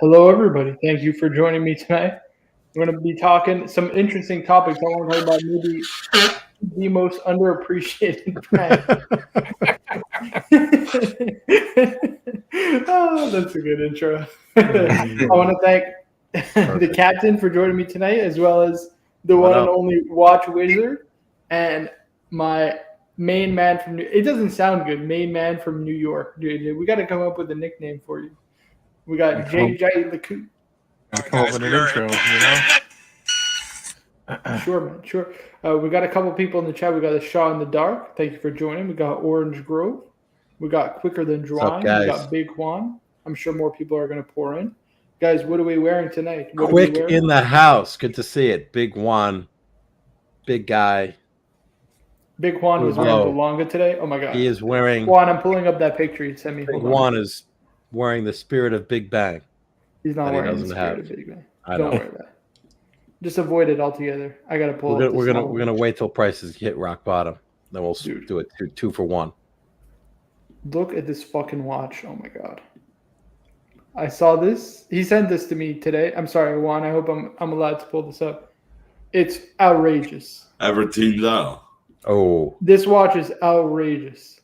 Hello, everybody. Thank you for joining me tonight. We're going to be talking some interesting topics. I want to talk about maybe the most underappreciated brand. Oh, that's a good intro. I want to thank the captain for joining me tonight, as well as the one and only Watch Wizard and my main man from it doesn't sound good. Main man from New York. Dude, we got to come up with a nickname for you. We got JJ LUC. Come up with an intro, Sure, man. Sure. We got a couple people in the chat. We got a Shaw in the Dark. Thank you for joining. We got Orange Grove. We got Quicker Than Drawn. We got Big Juan. I'm sure more people are going to pour in. Guys, what are we wearing tonight? Quick in the house. Good to see it. Big Juan. Big guy. Big Juan was wearing the Longa today. Oh, my God. He is wearing. Juan, I'm pulling up that picture you sent me. Big Juan is wearing the spirit of Big Bang. He's not wearing the spirit of Big Bang. Don't wear that. Just avoid it altogether. I gotta pull. We're gonna wait till prices hit rock bottom. Then we'll do it two for one. Look at this fucking watch. Oh my God. I saw this. He sent this to me today. I'm sorry, Juan. I hope I'm allowed to pull this up. It's outrageous. Everything down. Oh. This watch is outrageous.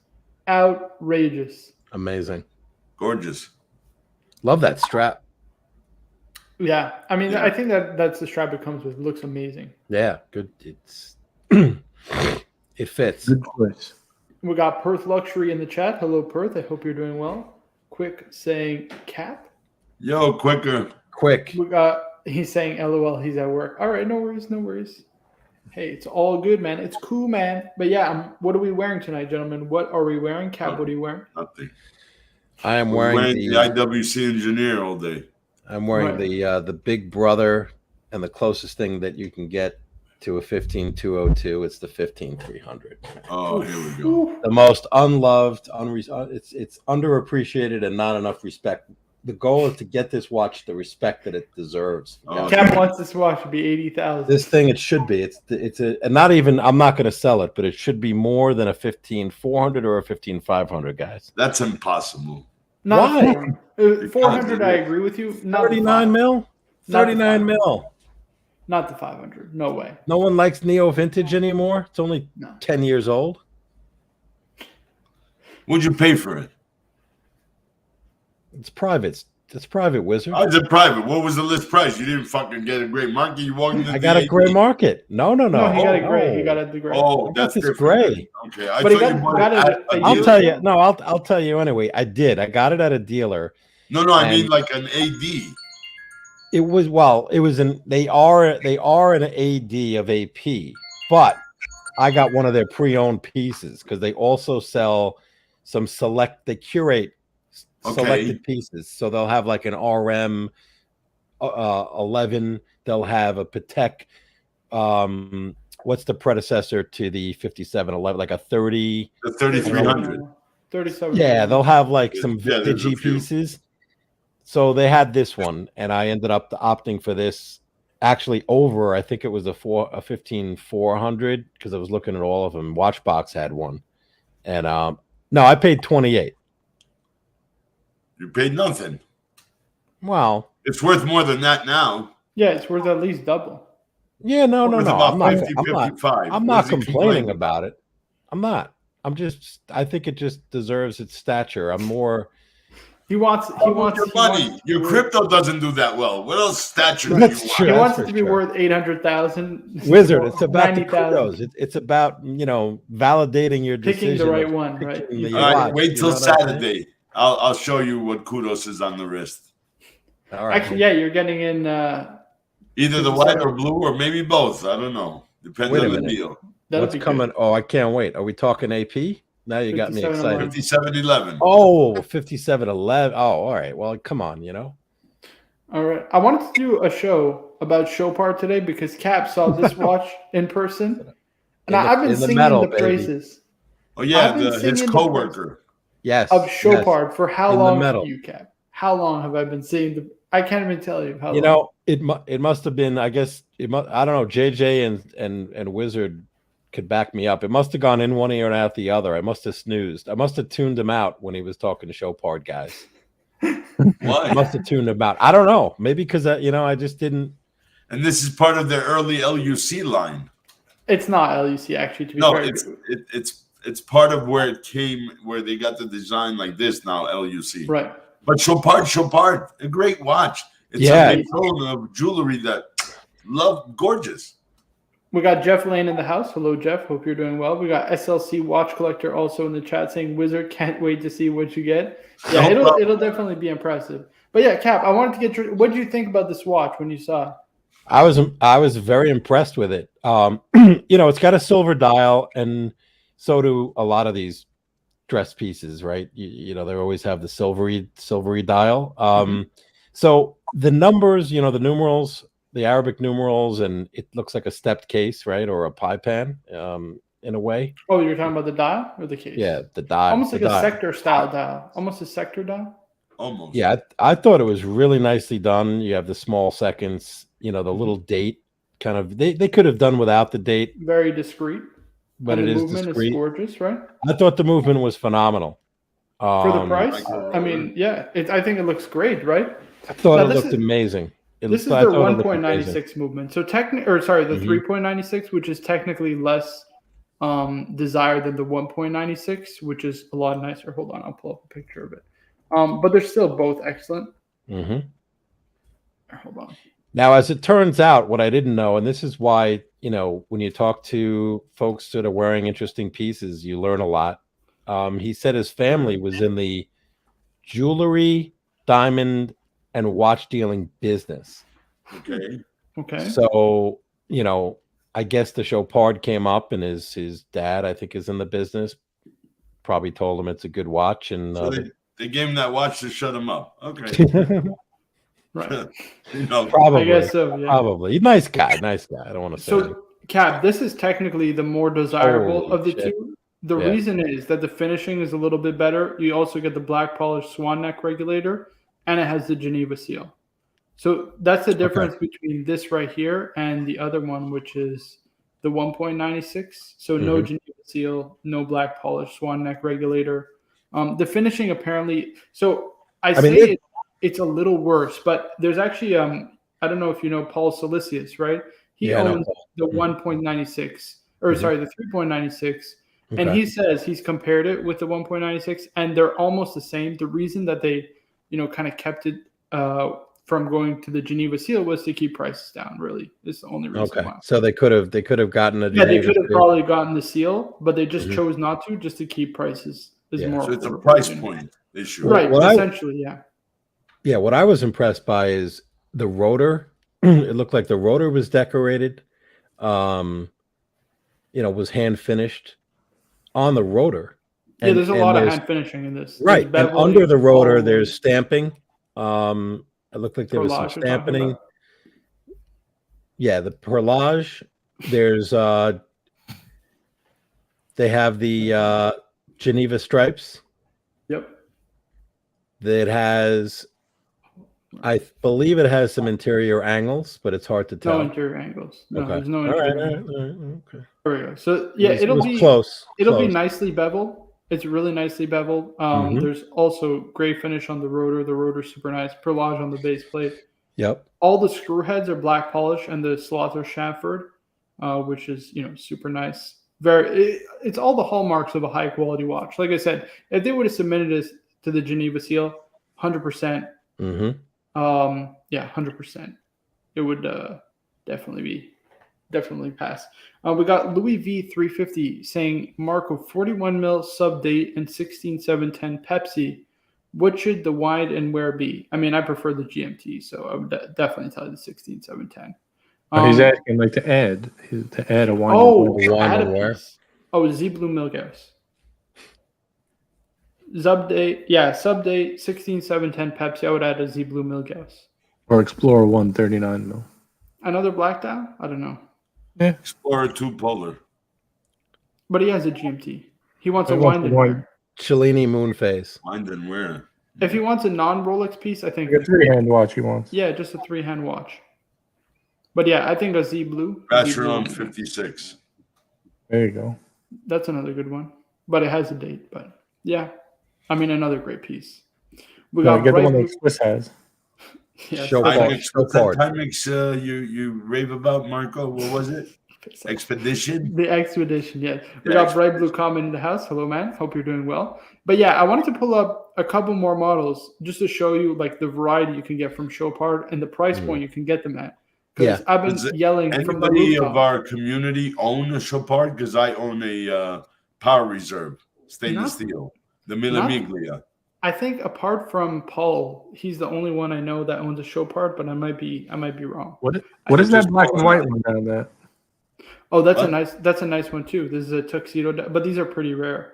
Outrageous. Amazing. Gorgeous. Love that strap. Yeah, I mean, I think that's the strap it comes with. It looks amazing. Yeah, good. It's it fits. Good choice. We got Perth Luxury in the chat. Hello, Perth. I hope you're doing well. Quick saying Cap. Yo, Quicker. Quick. He's saying LOL. He's at work. All right, no worries, no worries. Hey, it's all good, man. It's cool, man. But yeah, what are we wearing tonight, gentlemen? What are we wearing? Cap, what are you wearing? Nothing. I am wearing the IWC engineer all day. I'm wearing the Big Brother, and the closest thing that you can get to a 15202, it's the 15300. Oh, here we go. The most unloved, it's underappreciated and not enough respect. The goal is to get this watch the respect that it deserves. Cap wants this watch to be 80,000. This thing, it should be. It's and not even. I'm not going to sell it, but it should be more than a 15400 or a 15500, guys. That's impossible. Why? 400, I agree with you. Not 39 mil? 39 mil. Not the 500. No way. No one likes Neo Vintage anymore? It's only 10 years old. What'd you pay for it? It's private. It's private, Wizard. How's it private? What was the list price? You didn't fucking get a gray market. You walked into I got a gray market. No. He got a gray. He got a gray. Oh, that's gray. Okay, I'll tell you. No, I'll tell you anyway. I did. I got it at a dealer. No. I mean like an AD. It was an. They are an AD of AP, but I got one of their pre-owned pieces because they also sell some select. They curate. Selected pieces, so they'll have like an RM 11. They'll have a Patek. What's the predecessor to the 5711? Like a 30. The 3300. 37. Yeah, they'll have like some vintage pieces. So they had this one, and I ended up opting for this. Actually, over I think it was a 15400 because I was looking at all of them. Watchbox had one, and no, I paid 28. You paid nothing. Well, it's worth more than that now. Yeah, it's worth at least double. Yeah, no. I'm not complaining about it. I'm not. I think it just deserves its stature. I'm more. He wants your money. Your crypto doesn't do that well. What else stature do you want? He wants it to be worth 800,000. Wizard, it's about the kudos. It's about validating your decision. Picking the right one, right? All right, wait till Saturday. I'll show you what kudos is on the wrist. All right. Actually, yeah, you're getting in either the white or blue or maybe both. I don't know. Depends on the deal. What's coming? Oh, I can't wait. Are we talking AP? Now you got me excited. 5711. Oh, 5711. Oh, all right. Well, come on, All right. I wanted to do a show about Chopard today because Cap saw this watch in person. And I've been singing the praises. Oh, yeah, his co-worker. Yes. Of Chopard for how long have you, Cap? How long have I been seeing I can't even tell you how long. It must have been, I guess, I don't know, JJ and Wizard could back me up. It must have gone in one ear and out the other. I must have snoozed. I must have tuned him out when he was talking to Chopard guys. Why? Must have tuned them out. I don't know. Maybe because I just didn't. And this is part of their early LUC line. It's not LUC actually. To be No, fair, it's part of where it came, where they got the design like this now, LUC. right. But Chopard, a great watch. It's a tone of jewelry that gorgeous. We got Jeff Lane in the house. Hello, Jeff. Hope you're doing well. We got SLC Watch Collector also in the chat saying, "Wizard, can't wait to see what you get." Yeah, it'll definitely be impressive. But yeah, Cap, I wanted to get what did you think about this watch when you saw it? I was very impressed with it. It's got a silver dial, and so do a lot of these dress pieces, right? They always have the silvery dial. So the numbers, the numerals, the Arabic numerals, and it looks like a stepped case, right, or a pie pan, in a way. Oh, you're talking about the dial or the case? Yeah, the dial. Almost like a sector style dial. Almost a sector dial. Almost. Yeah, I thought it was really nicely done. You have the small seconds, the little date kind of. They could have done without the date. Very discreet. But and it the is movement discreet. Is gorgeous, right? I thought the movement was phenomenal. For the price? I mean, yeah, I think it looks great, right? I thought it looked amazing. This is their 1.96 movement. So the 3.96, which is technically less desired than the 1.96, which is a lot nicer. Hold on, I'll pull up a picture of it. But they're still both excellent. Mm-hmm. Hold on. Now, as it turns out, what I didn't know, and this is why, when you talk to folks that are wearing interesting pieces, you learn a lot. He said his family was in the jewelry, diamond, and watch dealing business. Okay. So, I guess the Chopard came up, and his dad, I think, is in the business. Probably told him it's a good watch, and so they gave him that watch to shut him up. Okay. Right. Probably. I guess so. Yeah. Probably. Nice guy. I don't want to say. So, Cap, this is technically the more desirable of the two. The reason is that the finishing is a little bit better. You also get the black polished swan neck regulator, and it has the Geneva seal. So that's the difference between this right here and the other one, which is the 1.96. So no Geneva seal, no black polished swan neck regulator. The finishing apparently. So it's a little worse, but there's actually I don't know if you know Paul Silicius, right? He owns the 1.96 or sorry, the 3.96. Okay. And he says he's compared it with the 1.96 and they're almost the same. The reason that they, kind of kept it from going to the Geneva seal was to keep prices down, really. It's the only reason why. So they could have gotten a Geneva they could have probably gotten the seal, but they just chose not to, just to keep prices more. So it's a price point issue. Right, essentially, yeah. Yeah, what I was impressed by is the rotor. It looked like the rotor was decorated, was hand finished on the rotor. And, there's a lot of hand finishing in this. Right, and under the rotor, there's stamping. It looked like there was some stamping. Yeah, the perlage. There's they have the Geneva stripes. Yep. That has, I believe it has some interior angles, but it's hard to tell. No interior angles. No, there's no interior angles. All right. Okay. There we go. So yeah, it'll be close. It'll be nicely beveled. It's really nicely beveled. There's also gray finish on the rotor. The rotor's super nice. Perlage on the base plate. Yep. All the screw heads are black polish, and the slots are chamfered, which is super nice. It's all the hallmarks of a high quality watch. Like I said, if they would have submitted this to the Geneva seal, 100%. 100%. It would definitely pass. We got Louis V 350 saying, Marco, 41 mil sub date and 16.710 Pepsi. What should the wide and wear be? I mean, I prefer the GMT, so I would definitely tell you the 16.710. He's asking to add a wide and wear. Oh, Z Blue Milgauss. Sub date 16.710 Pepsi. I would add a Z Blue Milgauss. Or Explorer 139 mil. Another black dial? I don't know. Yeah. Explorer 2 Polar. But he has a GMT. He wants a wind and wear. Cellini Moonface. Wind and wear. If he wants a non-Rolex piece, I think a 3-hand watch he wants. Yeah, just a 3-hand watch. But yeah, I think a Z Blue. Vacheron 56. There you go. That's another good one. But it has a date. But yeah, I mean, another great piece. We No, got get the bright one blue. that Swiss has. Yes, What's that Timex you rave about, Marco? What was it? Expedition? The Expedition, yeah. We The got Bright Blue Expedition. Comet in the house. Hello, man. Hope you're doing well. But yeah, I wanted to pull up a couple more models just to show you like the variety you can get from Chopard and the price point you can get them at. Because I've been yelling from the Anybody rooftop. of our community own a Chopard? Because I own a Power Reserve stainless steel, the Millimiglia. I think apart from Paul, he's the only one I know that owns a Chopard, but I might be wrong. What is that black and white one down there? Oh, that's a nice one too. This is a tuxedo, but these are pretty rare.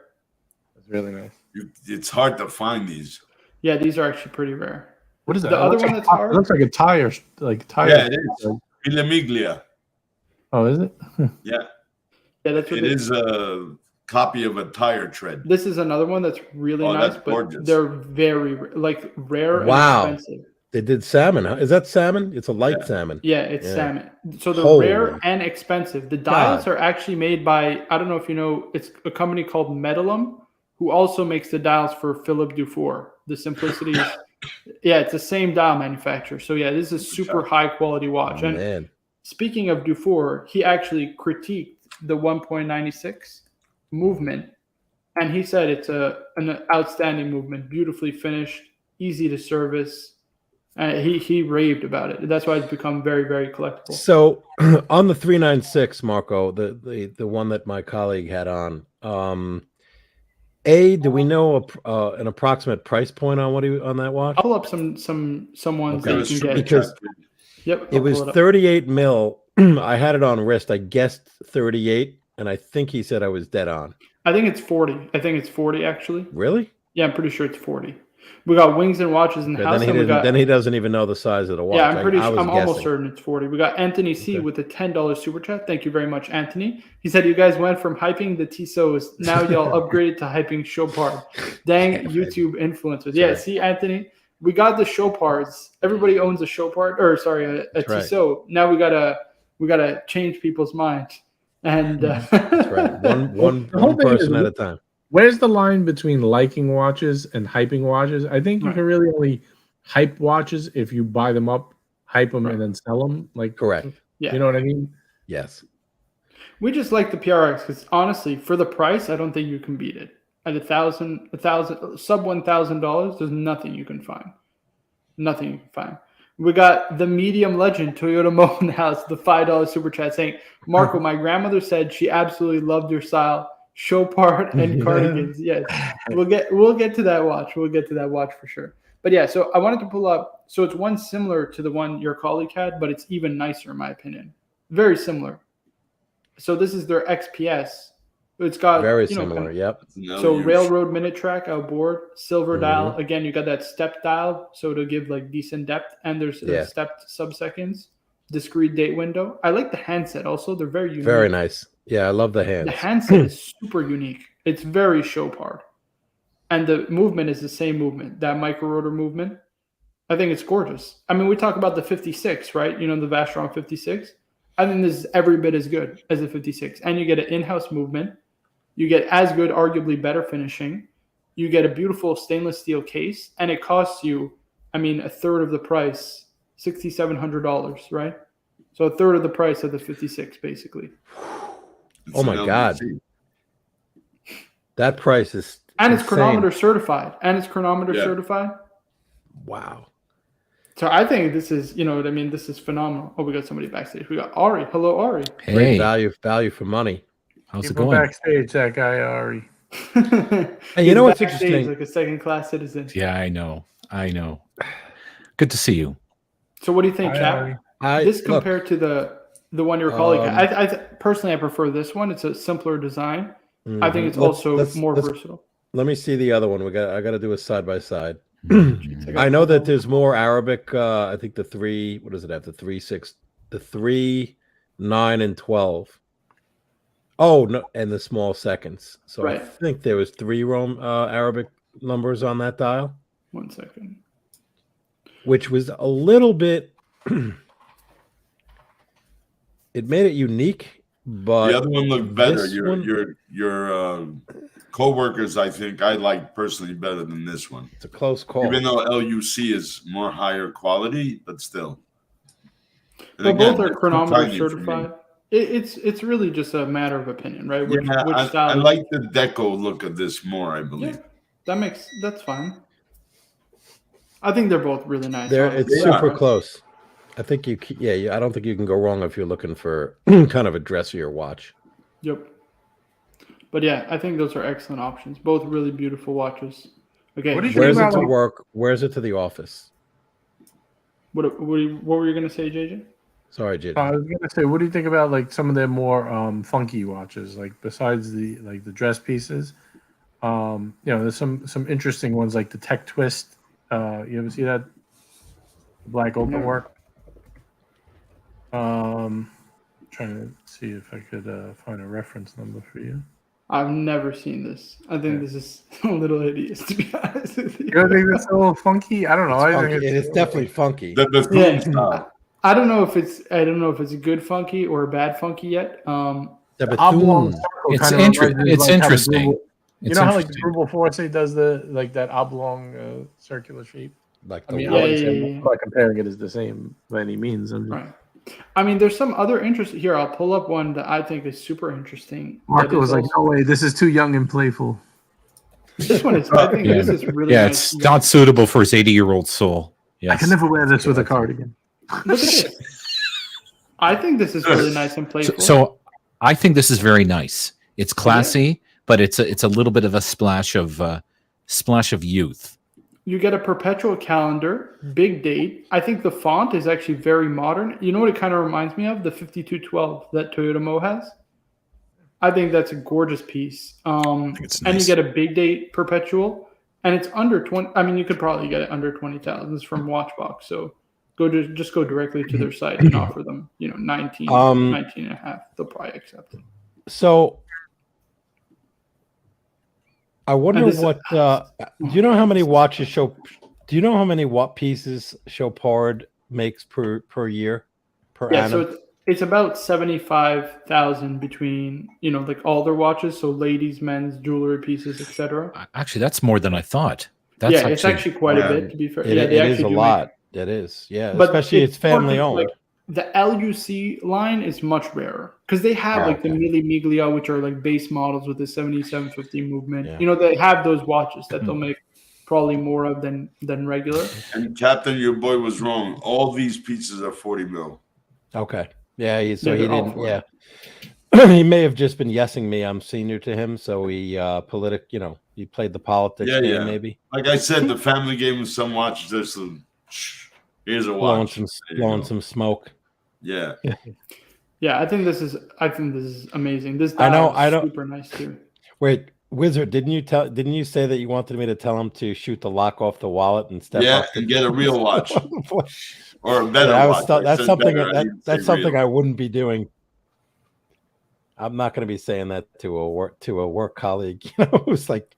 That's really nice. It's hard to find these. Yeah, these are actually pretty rare. What is that? The other one that's hard? It looks like a tire. Yeah, it is. Millimiglia. Oh, is it? Yeah. Yeah, that's what it is a copy of a tire tread. This is another one that's really nice, that's but gorgeous. they're very rare and expensive. They did salmon. Huh? Is that salmon? It's a light salmon. Yeah, it's salmon. So they're rare and expensive. The dials are actually made by, I don't know if you know, it's a company called Metalum, who also makes the dials for Philippe Dufour. The Simplicity is, it's the same dial manufacturer. So yeah, this is a super high quality watch. Oh, and man. Speaking of Dufour, he actually critiqued the 1.96 movement, and he said it's an outstanding movement, beautifully finished, easy to service. He raved about it. That's why it's become very, very collectible. So on the 396, Marco, the one that my colleague had on, do we know an approximate price point on on that watch? I'll pull up some ones that you can get. Because it was 38 mil. I had it on wrist. I guessed 38, and I think he said I was dead on. I think it's 40. I think it's 40 actually. Really? Yeah, I'm pretty sure it's 40. We got Wings and Watches in the house. Then he doesn't even know the size of the watch. Yeah, I'm almost certain it's 40. We got Anthony C with a $10 super chat. Thank you very much, Anthony. He said you guys went from hyping the Tissot's, now y'all upgraded to hyping Chopard. Dang YouTube influencers. Yeah, see, Anthony, we got the Chopards. Everybody owns a Chopard, or sorry, a Tissot. Now we gotta change people's minds. And that's right. One person at a time. Where's the line between liking watches and hyping watches? I think you can really only hype watches if you buy them up, hype them, and then sell them. Like, correct. Yeah. You know what I mean? Yes. We just like the PRX because honestly, for the price, I don't think you can beat it. At $1,000, sub $1,000, there's nothing you can find. Nothing you can find. We got the medium legend Toyota Mo in the house, the $5 super chat saying, Marco, my grandmother said she absolutely loved your style. Chopard and cardigans. Yes, we'll get to that watch. We'll get to that watch for sure. But yeah, so I wanted to pull up. So it's one similar to the one your colleague had, but it's even nicer in my opinion. Very similar. So this is their XPS. It's got very similar. Yep. So railroad minute track outboard, silver dial. Again, you got that step dial, so to give like decent depth, and there's stepped subseconds. Discrete date window. I like the handset also. They're very unique. Very nice. Yeah, I love the hands. The handset is super unique. It's very Chopard. And the movement is the same movement, that micro rotor movement. I think it's gorgeous. I mean, we talk about the 56, right? You know, the Vacheron 56. I think this is every bit as good as the 56. And you get an in-house movement. You get as good, arguably better finishing. You get a beautiful stainless steel case. And it costs you, I mean, a third of the price, $6,700, right? So a third of the price of the 56, basically. Oh my God. That price is and it's chronometer certified. Certified. Wow. So I think this is, you know what I mean? This is phenomenal. Oh, we got somebody backstage. We got Ari. Hello, Ari. Hey. Great value for money. How's it going? Backstage, that guy Ari. And you know what's interesting? Like a second-class citizen. Yeah, I know. Good to see you. So what do you think, Chap? This compared to the one your colleague had. I personally, I prefer this one. It's a simpler design. I think it's also more versatile. Let me see the other one. I got to do a side by side. I know that there's more Arabic. I think the 3. What does it have? The 3, 6, the 3, 9, and 12. Oh no, and the small seconds. So I think there was 3 Arabic numbers on that dial. 1 second. Which was a little bit. It made it unique But the other one looked better. this one- Your co-workers, I think I like personally better than this one. It's a close call. Even though LUC is more higher quality, but still. And But both again, are they're too chronometer tiny for me. certified. It's really just a matter of opinion, right? Which I style? like the deco look of this more, I believe. Yeah, that's fine. I think they're both really nice. It's super close. I think I don't think you can go wrong if you're looking for kind of a dressier watch. Yep. But yeah, I think those are excellent options. Both really beautiful watches. Okay. Where's it to work? Where's it to the office? What were you gonna say, JJ? Sorry, JJ. I was gonna say, what do you think about like some of the more funky watches? Like besides the dress pieces, there's some interesting ones like the Tech Twist. You ever see that black open work? Trying to see if I could find a reference number for you. I've never seen this. I think this is a little hideous, to be honest with you. You don't think that's a little funky? I don't know. I think it's definitely funky. The style. I don't know if it's a good funky or a bad funky yet. The oblong circle It's kind of interesting. It's interesting. You know how like Drupal Force does that oblong circular shape? Like I mean, yeah. I'm not comparing it as the same by any means. Right. I mean, there's some other interest here. I'll pull up one that I think is super interesting. Marco was like, "No way, this is too young and playful." This one is. I think this is really. Yeah, nice. it's not suitable for his 80-year-old soul. Yes. I can never wear this with a cardigan. Look at this. I think this is really nice and playful. So I think this is very nice. It's classy, but it's a little bit of a splash of youth. You get a perpetual calendar, big date. I think the font is actually very modern. You know what it kind of reminds me of? The 5212 that Toyota Mo has. I think that's a gorgeous piece. think it's nice. And you get a big date perpetual, and it's under 20. I mean, you could probably get it under 20,000. It's from Watchbox, so go directly to their site and offer them, 19 and a half. They'll probably accept it. So I wonder what. Do you know how many watches show? Do you know how many watt pieces Chopard makes per year per annum? So it's about 75,000 between like all their watches. So ladies, men's, jewelry pieces, etc. Actually, that's more than I thought. It's actually quite a bit, to be fair. It is a lot. It is, but especially it's family owned. Like, the LUC line is much rarer because they have the Mille Miglia, which are like base models with the 7750 movement. Yeah. They have those watches that they'll make probably more of than regular. And Captain, your boy was wrong. All these pieces are 40 mil. Okay. Yeah. He didn't. Yeah. He may have just been yesing me. I'm senior to him, so he he played the politics game maybe. Like I said, the family game with some watches. Here's a watch. Blowing some smoke. Yeah. Yeah, I think this is amazing. This I know super nice too. Wait, Wizard, didn't you say that you wanted me to tell him to shoot the lock off the wallet and step up and get a real watch or a better watch? That's something I wouldn't be doing. I'm not going to be saying that to a work colleague. Who's like,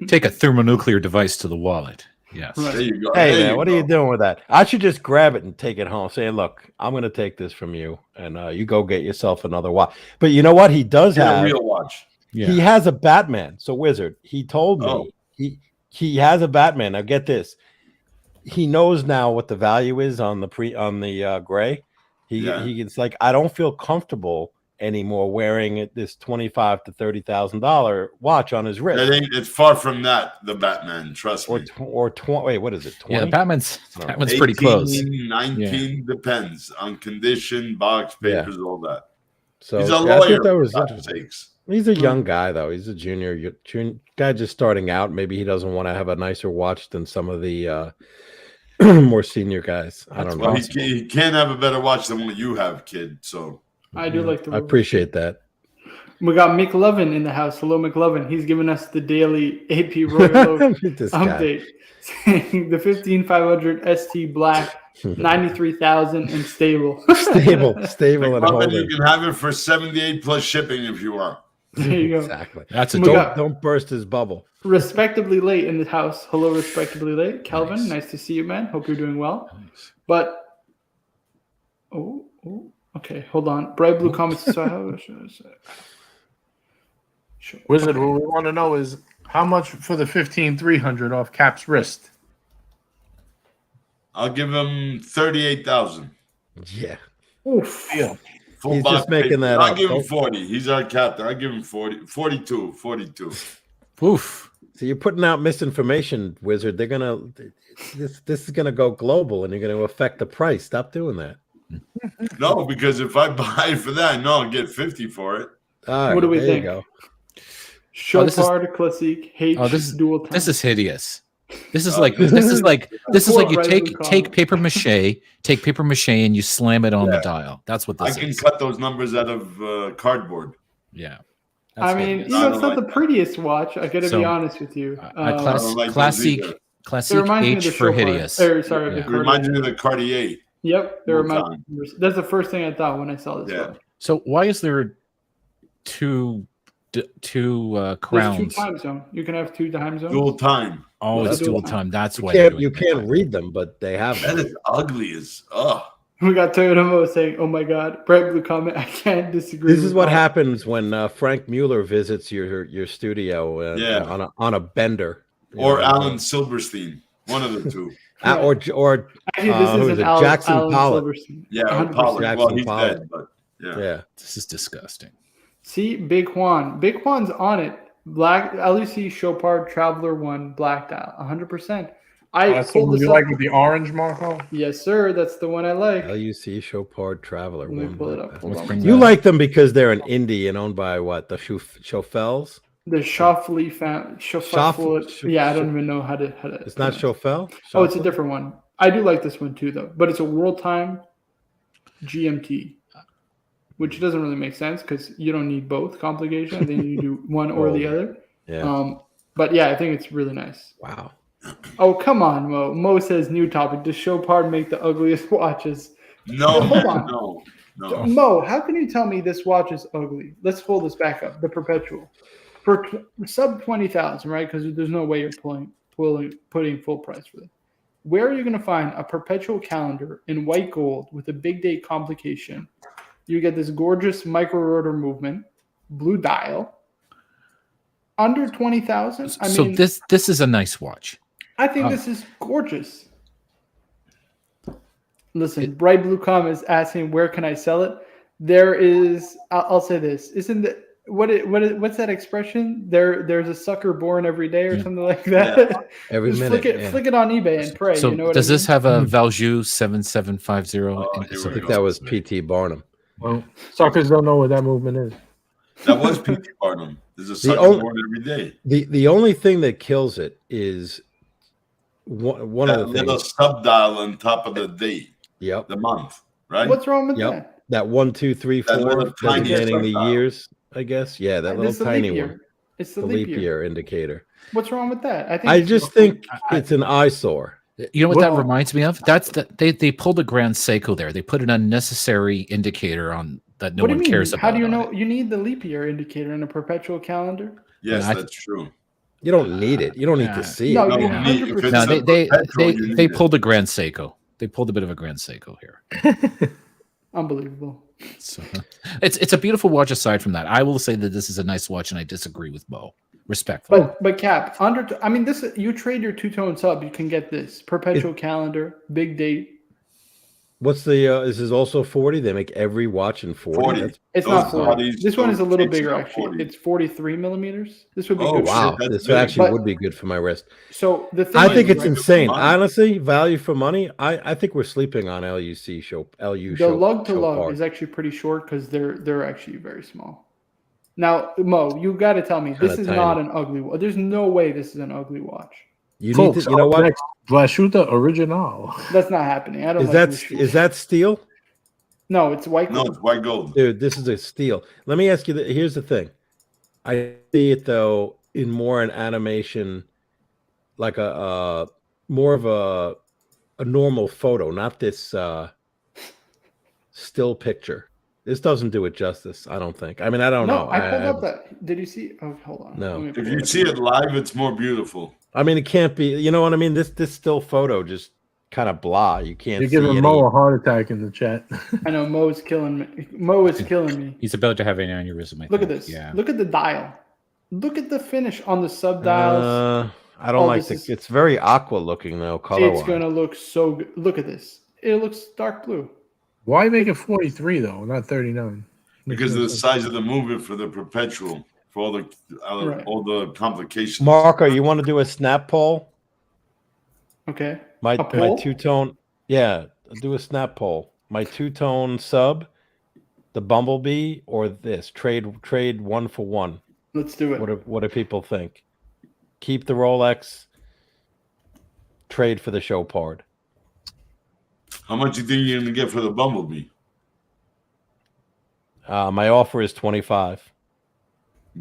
take a thermonuclear device to the wallet. Yes. Right. There you go. Hey, man, what are you doing with that? I should just grab it and take it home. Say, look, I'm going to take this from you, and you go get yourself another watch. But you know what? He does have a real watch. Yeah. He has a Batman. So, Wizard, he told me he has a Batman. Now, get this. He knows now what the value is on the gray. He's like, I don't feel comfortable anymore wearing this $25,000 to $30,000 watch on his wrist. It's far from that. The Batman, trust me. Wait, what is it? 20? Yeah, the Batman's 18, pretty close. 19 depends on condition, box papers, all that. So he's a lawyer. I think that was interesting. He's a young guy though. He's a junior guy just starting out. Maybe he doesn't want to have a nicer watch than some of the more senior guys. I don't know. He can't have a better watch than what you have, kid. So. I do like the. I appreciate that. We got McLovin in the house. Hello, McLovin. He's giving us the daily AP Royal update, saying the 15500 ST Black, 93,000 and stable. stable and holding. You can have it for 78 plus shipping if you want. There you go. Exactly. That's don't burst his bubble. Respectably late in the house. Hello, respectably late. Kelvin, nice to see you, man. Hope you're doing well. Nice. But Okay, hold on. Bright blue comments. So Wizard, what we want to know is how much for the 15,300 off Cap's wrist. I'll give him 38,000. Yeah. Oof. Yeah. Full He's box just making paper. that I'll up. give him Don't- 40. He's our captain. I'll give him 40, 42. Oof. So you're putting out misinformation, Wizard. They're gonna this is gonna go global, and you're gonna affect the price. Stop doing that. No, because if I buy for that, no, I'll get 50 for it. All right, What do we there think? you go. Chopard Classique H dual time. This is hideous. This is Oh, like this this is like you Bright take blue take paper mache, and you slam it on the dial. That's what I this can is. cut those numbers out of cardboard. Yeah. I mean, you know, it's not the prettiest watch. I got to be So, honest with you. I don't like those classic either. It classic reminds me of H the for Chopard. hideous. Sorry, Yeah. the It reminds me Cartier. of the Cartier. Yep, it Full reminds me. That's the first thing I thought when I saw this watch. So why is there two There's crowns? 2 time zone. You can have 2 time zones. Dual time. Oh, it's Dual dual time. time. That's You why can't read them, but they have That them. is ugly as We got Toyota Mo saying, "Oh my God, bright blue comment." I can't disagree. This is with what that. happens when Frank Mueller visits your studio on a bender. You Or know, Alan Silverstein. One of the two. or Actually, this who is is an it? Jackson Alan Pollock. Silverstein. Yeah, or 100%. Pollock. Well, Jackson he's Pollock. dead, but yeah. This is disgusting. See, Big Juan. Big Juan's on it. Black LUC Chopard Traveler 1 black dial. 100%. I That's the pulled one this you up. like with the orange, Marco? Yes, sir. That's the one I like. LUC Chopard Traveler. Let me one pull it black up. dial. Hold bring on. You like them because they're an indie and owned by what? The Chauffels? The Shoffley family. Yeah, I don't even know how to. It's not Chauffel? Oh, it's a different one. I do like this one too, though. But it's a world time GMT, which doesn't really make sense because you don't need both complication. I think you do one or the other. Yeah. But yeah, I think it's really nice. Wow. Oh, come on, Mo. Mo says new topic. Does Chopard make the ugliest watches? no, Hold on. no. Mo, how can you tell me this watch is ugly? Let's hold this back up. The Perpetual. For sub 20,000, right? Because there's no way you're putting full price for it. Where are you going to find a Perpetual calendar in white gold with a big date complication? You get this gorgeous micro rotor movement, blue dial, under 20,000. I mean, this is a nice watch. I think this is gorgeous. Listen, Bright Blue Com is asking where can I sell it. There is. I'll say this. Isn't the what's that expression? There's a sucker born every day or something like that. Yeah. Every Just minute. flick it on eBay and pray. So you know what does I mean? this have a Valjoux 7750? Oh, I here we think go. that was P.T. Barnum. Well, suckers don't know what that movement is. That was P.T. Barnum. There's a sucker born every day. The only thing that kills it is one That of the little things. sub dial on top of the date, Yep. the month, right? What's wrong with Yep. that? That 1, 2, 3, That 4 little tiny designating the dial. years, I guess. Yeah, that It's little the tiny leap year. one. It's The the leap year indicator. What's wrong with that? I just think it's an eyesore. You know what Well- that reminds me of? That's they pulled a Grand Seiko there. They put an unnecessary indicator on that no what do one you mean? cares about. How do you on know? it. You need the leap year indicator in a Perpetual calendar. Yes, I- that's true. You don't need it. You don't need to see No, it. you No, need if 100%. it's No, a Perpetual, you they need pulled a Grand Seiko. They pulled a bit of a Grand Seiko here. Unbelievable. So, it's a beautiful watch. Aside from that, I will say that this is a nice watch, and I disagree with Mo. Respectfully. But Cap, I mean, this you trade your two-tone sub, you can get this Perpetual calendar, big date. What's the is this also 40? They make every watch in 40. 40. That's- It's Those not 40. bodies, This one is a those little tapes bigger are actually. 40. It's 43 millimeters. This would be Oh, good. wow, that's this big. actually But- would be good for my wrist. So the thing I is, think it's right, insane. money. Honestly, value for money. I think we're sleeping on LUC show. LU the show. lug to show lug part. is actually pretty short because they're actually very small. Now, Mo, you got to tell me this Kinda is tiny. not an ugly watch. There's no way this is an ugly watch. You need Folks, to. You know up what? next, Blashuta Original. That's not happening. I don't. Is like that this shoe. is that steel? No, it's white. No, gold. it's white gold. Dude, this is a steal. Let me ask you. Here's the thing. I see it though in more an animation, like a more of a normal photo, not this still picture. This doesn't do it justice. I don't think. I mean, I don't No, know. I pulled up that. Did you see? Oh, hold on. No. Let me If pull you it see up. it live, it's more beautiful. I mean, it can't be. You know what I mean? This still photo just kind of blah. You can't You're see giving any. Mo a heart attack in the chat. I know Mo is killing me. Mo is killing me. He's about to have an aneurysm. Look at this. Yeah. Look at the dial. Look at the finish on the sub dials. I don't like the. It's very aqua looking though, color wise. It's gonna look so good. Look at this. It looks dark blue. Why make it 43 though, not 39? Because of the size of the movement for the perpetual, for all the complications. Marco, you want to do a snap poll? Okay. My two-tone. Yeah, do a snap poll. My two-tone sub, the Bumblebee, or this trade 1 for 1. Let's do it. What do people think? Keep the Rolex. Trade for the Chopard. How much do you think you're gonna get for the Bumblebee? My offer is 25.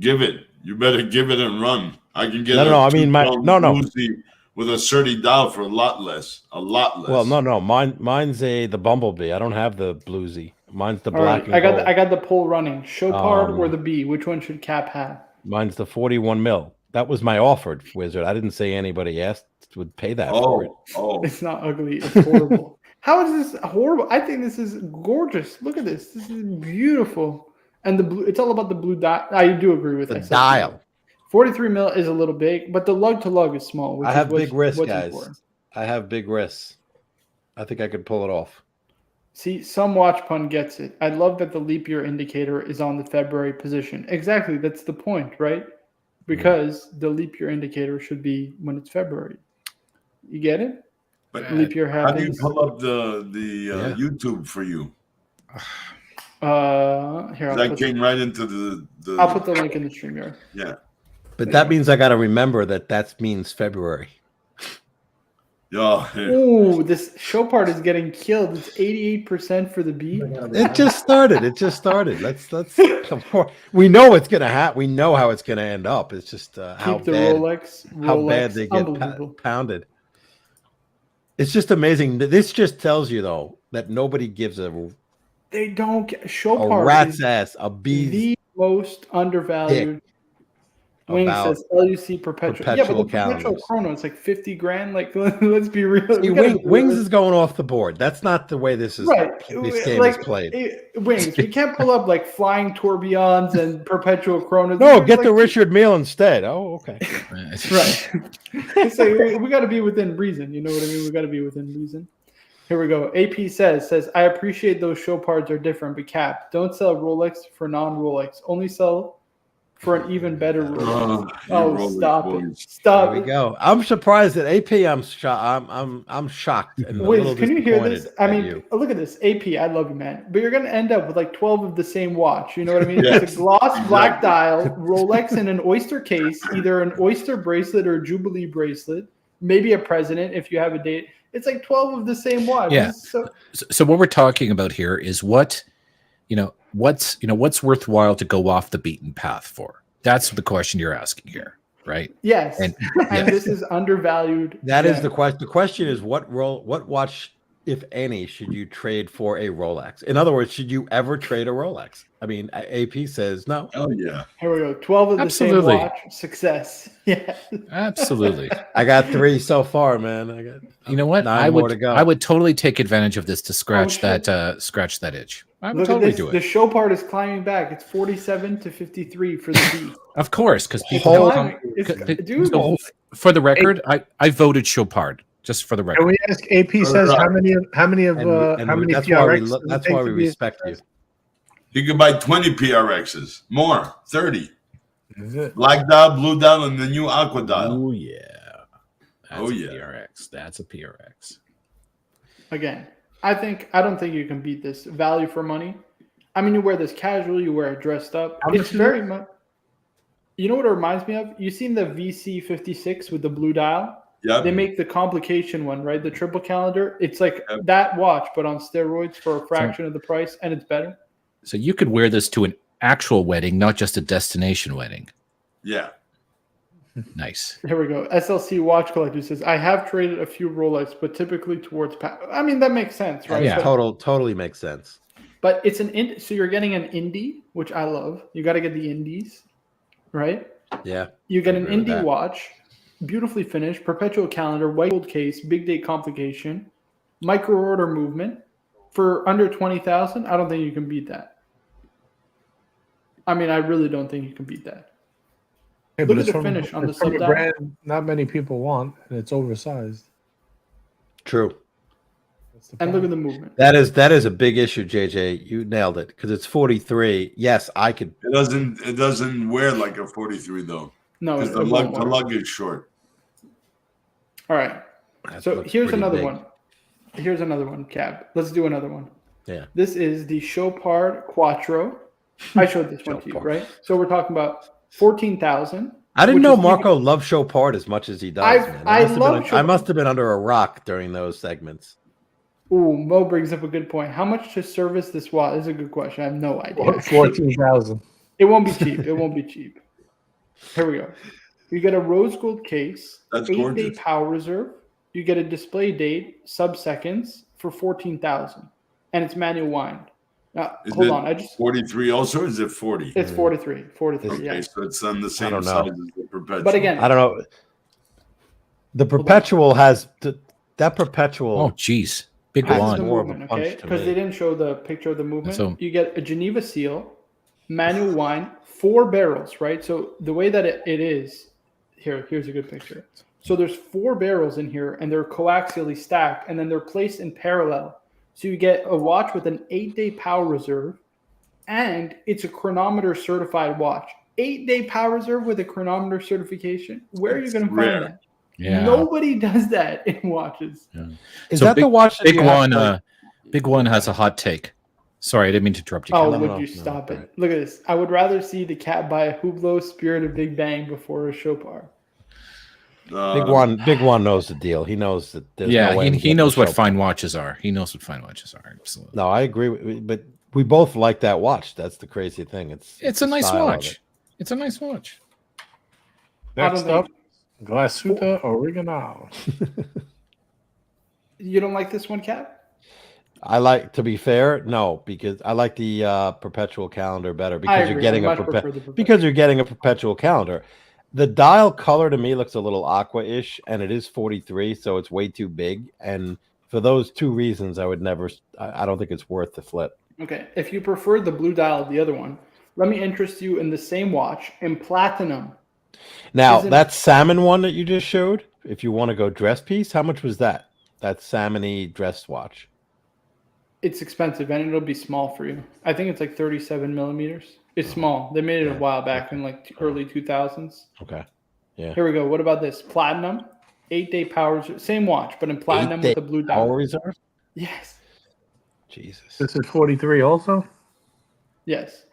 Give it. You better give it and run. I can get no. I mean with a Surdy dial for a lot less. A lot less. Well, no. Mine's the Bumblebee. I don't have the bluesy. Mine's the All black. Right. And gold. I got the poll running. Chopard or the B? Which one should Cap have? Mine's the 41 mil. That was my offered, Wizard. I didn't say anybody asked would pay that for it. Oh, it's not ugly. It's horrible. How is this horrible? I think this is gorgeous. Look at this. This is beautiful. And the blue. It's all about the blue dial. I do agree with the that. Dial. 43 mil is a little big, but the lug to lug is small. I have big wrists, guys. I have big wrists. I think I could pull it off. See, some watch pun gets it. I love that the leap year indicator is on the February position. Exactly. That's the point, right? Because the leap year indicator should be when it's February. You get it? But leap year happens. How do you pull up the YouTube for you? Here, that came right into the. I'll put the link in the StreamYard. Yeah. But that means I got to remember that means February. Yeah. Ooh, this Chopard is getting killed. It's 88% for the B. It just started. Let's. Of course, we know it's gonna happen. We know how it's gonna end up. It's just how bad they get pounded. It's just amazing. This just tells you though that nobody gives a. They don't get Chopard. A rat's ass. A bee. The most undervalued. Wings says LUC perpetual. Yeah, but the perpetual chrono, it's like 50 grand. Like, let's be real. See, Wings is going off the board. That's not the way this is. Right. This game is played. Wings, we can't pull up like flying tourbillons and perpetual chronos. No, get the Richard Mille instead. Oh, okay. Right. It's like, we got to be within reason. You know what I mean? We got to be within reason. Here we go. AP says, I appreciate those Chopards are different, but Cap, don't sell Rolex for non-Rolex. Only sell for an even better Rolex. Stop it! Stop. There we go. I'm surprised at AP. I'm shocked. And Wait, can you hear this? I mean, look at this. AP, I love you, man. But you're gonna end up with like 12 of the same watch. You know what I mean? Yes. It's a gloss black dial, Rolex in an oyster case, either an oyster bracelet or a Jubilee bracelet, maybe a president if you have a date. It's like 12 of the same watch. Yeah. So what we're talking about here is what's worthwhile to go off the beaten path for? That's the question you're asking here, right? Yes. And this is undervalued. That is the question. The question is what watch, if any, should you trade for a Rolex? In other words, should you ever trade a Rolex? I mean, AP says no. Oh yeah. Here we go. 12 of the same watch. Success. Yeah. Absolutely. I got 3 so far, man. I got. You know what? 9 more to go. I would totally take advantage of this to scratch that itch. I would totally do it. The Chopard is climbing back. It's 47 to 53 for the B. Of course, because people for the record, I voted Chopard. Just for the record. Can we ask AP says how many PRX? That's why we respect you. You can buy 20 PRXs, more 30. Is it black dial, blue dial, and the new aqua dial? Oh yeah, PRX. That's a PRX. Again, I don't think you can beat this value for money. I mean, you wear this casually, you wear it dressed up. It's very much. You know what it reminds me of? You seen the VC56 with the blue dial? Yeah. They make the complication one, right? The triple calendar. It's like that watch, but on steroids for a fraction of the price, and it's better. So you could wear this to an actual wedding, not just a destination wedding. Yeah. Nice. Here we go. SLC Watch Collector says, I have traded a few Rolex, but typically towards... I mean, that makes sense, right? Yeah, totally makes sense. But it's so you're getting an Indy, which I love. You got to get the Indies, right? Yeah. You get an Indy watch, beautifully finished, perpetual calendar, white gold case, big date complication, micro order movement for under 20,000. I don't think you can beat that. I mean, I really don't think you can beat that. Hey, Look but at it's the from, finish on the it's from a sub-dial. brand not many people want, and it's oversized. True. That's the And look at problem. the movement. That is a big issue, JJ. You nailed it because it's 43. Yes, I could. It doesn't wear like a 43 though. No, Because it won't the work. lug is short. All right. That So looks here's pretty another big. one. Here's another one, Cab. Let's do another one. Yeah. This is the Chopard Quattro. I showed this one to you, Chopard. right? So we're talking about 14,000. I didn't which know is Marco loved Chopard as much as he does. Man. I must have love been, I Chopard. must have been under a rock during those segments. Ooh, Mo brings up a good point. How much to service this watch? This is a good question. I have no idea. 14,000. It won't be cheap. It won't be cheap. Here we go. You get a rose gold case, That's 8-day gorgeous. power reserve. You get a display date, sub-seconds for 14,000, and it's manual wind. Now, Is hold it on. I just 43 also, or is it 40? it's 43. 43. Okay, Yeah. so it's on the same don't size know. as the Perpetual. But again, I don't know. The perpetual has that perpetual. Oh, geez. Big this is Wow. the one. More of a movement, punch okay? to Because me. they didn't show the picture of the movement. So- You get a Geneva seal, manual wind, 4 barrels, right? So the way that it is, here's a good picture. So there's 4 barrels in here, and they're coaxially stacked, and then they're placed in parallel. So you get a watch with an 8-day power reserve, and it's a chronometer certified watch. 8-day power reserve with a chronometer certification. Where are you It's going to rare. find that? Yeah. Nobody does that in watches. Is So that the watch? That Big you have one. to, like- Big one has a hot take. Sorry, I didn't mean to interrupt you. Oh, Cal. no, would no, you no, stop go it? ahead. Look at this. I would rather see the cat buy a Hublot Spirit of Big Bang before a Chopard. Big one knows the deal. He knows that. There's Yeah, no way I'm he getting knows the what Chopard. fine watches are. He knows what fine watches are. Absolutely. No, I agree. But we both like that watch. That's the crazy thing. It's It's a the nice style of watch. it. It's a nice watch. Next don't up, Glasuta Original. You don't like this one, Cat? I like, to be fair, no, because I like the perpetual calendar better I because you're agree. getting I a much prefer the because you're getting a perpetual calendar. The dial color to me looks a little aqua-ish, and it is 43, so it's way too big. And for those 2 reasons, I would never. I don't think it's worth the flip. Okay. If you prefer the blue dial of the other one, let me interest you in the same watch in platinum. Now Isn't- that salmon one that you just showed, if you want to go dress piece, how much was that? That salmony dress watch. It's expensive and it'll be small for you. I think it's like 37 millimeters. It's small. They made it a while back in like early 2000s. Okay. Yeah. Here we go. What about this? Platinum, 8-day power, same watch, but in platinum with the blue Power dial. reserve. Yes. Jesus. This is 43 also? Yes.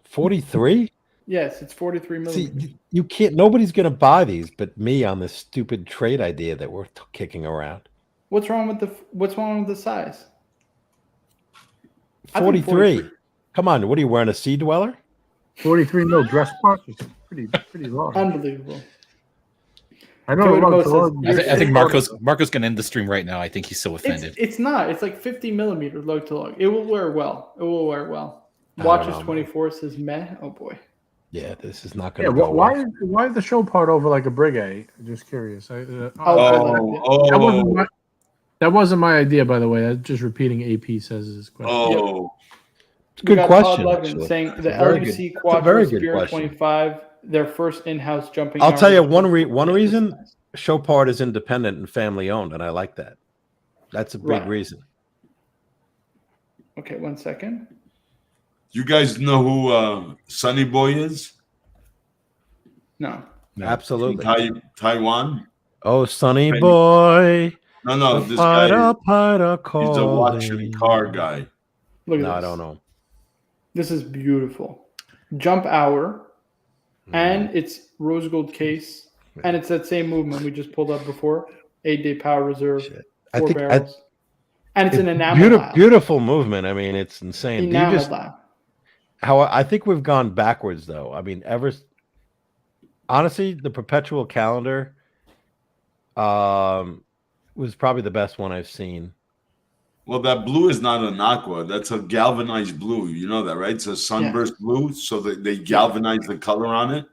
43. Yes, it's 43 millimeters. See, you can't. Nobody's gonna buy these, but me on this stupid trade idea that we're kicking around. What's wrong with the size? I think 43. Come on, what are you wearing? A sea dweller? 43 mil dress part is pretty large. Unbelievable. I know Joey it was Moses, large. I think Marco's going to end the stream right now. I think he's so offended. It's not. It's like 50 millimeter lug to lug. It will wear well. It will wear well. I don't Watches know, man. 24 says meh. Oh boy. Yeah, this is not Yeah, gonna go well. why the show part over like a Breguet? Just curious. That wasn't my idea, by the way. I'm just repeating AP says his question. Oh, It's a good We got question. Todd Levin Actually. saying the Very LUC good. That's a Quattro very good Spirit question. 25, their first in-house jumping. I'll tell you arm. one reason. Chopard is independent and family owned, and I like that. That's a big Right. reason. Okay, 1 second. you guys know who Sunny Boy is? No. Absolutely. Taiwan? Oh, Sonny Hey. boy. No, the this guy. fighter He's a watch calling. and car guy. Look at No, this. I don't know. This is beautiful. Jump hour, and it's rose gold case, and it's that same movement we just pulled up before. 8-day power reserve, Shit. I 4 think barrels. And it's an enamel beautiful, dial. beautiful movement. I mean, it's insane. Do you Enamel just dial. I think we've gone backwards though. I mean, honestly, the perpetual calendar was probably the best one I've seen. Well, that blue is not an aqua. That's a galvanized blue. You know that, right? It's a sunburst blue, so that they galvanize the color on it.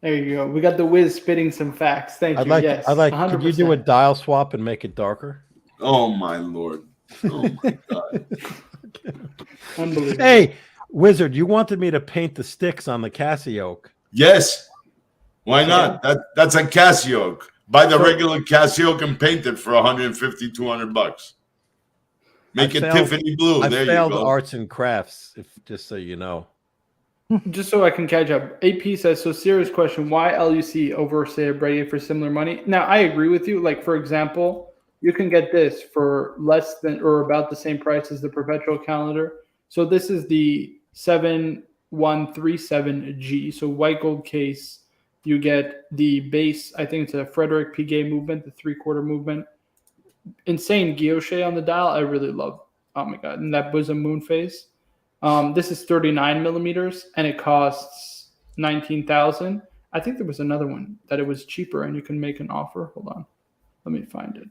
There you go. We got the whiz spitting some facts. Thank you. Yes. I'd like. Could you do a 100%. dial swap and make it darker? Oh my Lord. Oh my God. Unbelievable. Hey, Wizard, you wanted me to paint the sticks on the Casio. Yes. Why not? That's a Casio. Buy the So- regular Casio and paint it for $150, $200. Make it Tiffany blue. I There you failed go. arts and crafts, just so you know. Just so I can catch up, AP says, so serious question, why LUC over, say, a Breguet for similar money? Now, I agree with you. Like, for example, you can get this for less than or about the same price as the perpetual calendar. So this is the 7137G. So white gold case, you get the base, I think it's a Frederick Piguet movement, the 3/4 movement. Insane guilloche on the dial. I really love. Oh my God. And that bosom moon phase. This is 39 millimeters and it costs 19,000. I think there was another one that it was cheaper and you can make an offer. Hold on. Let me find it.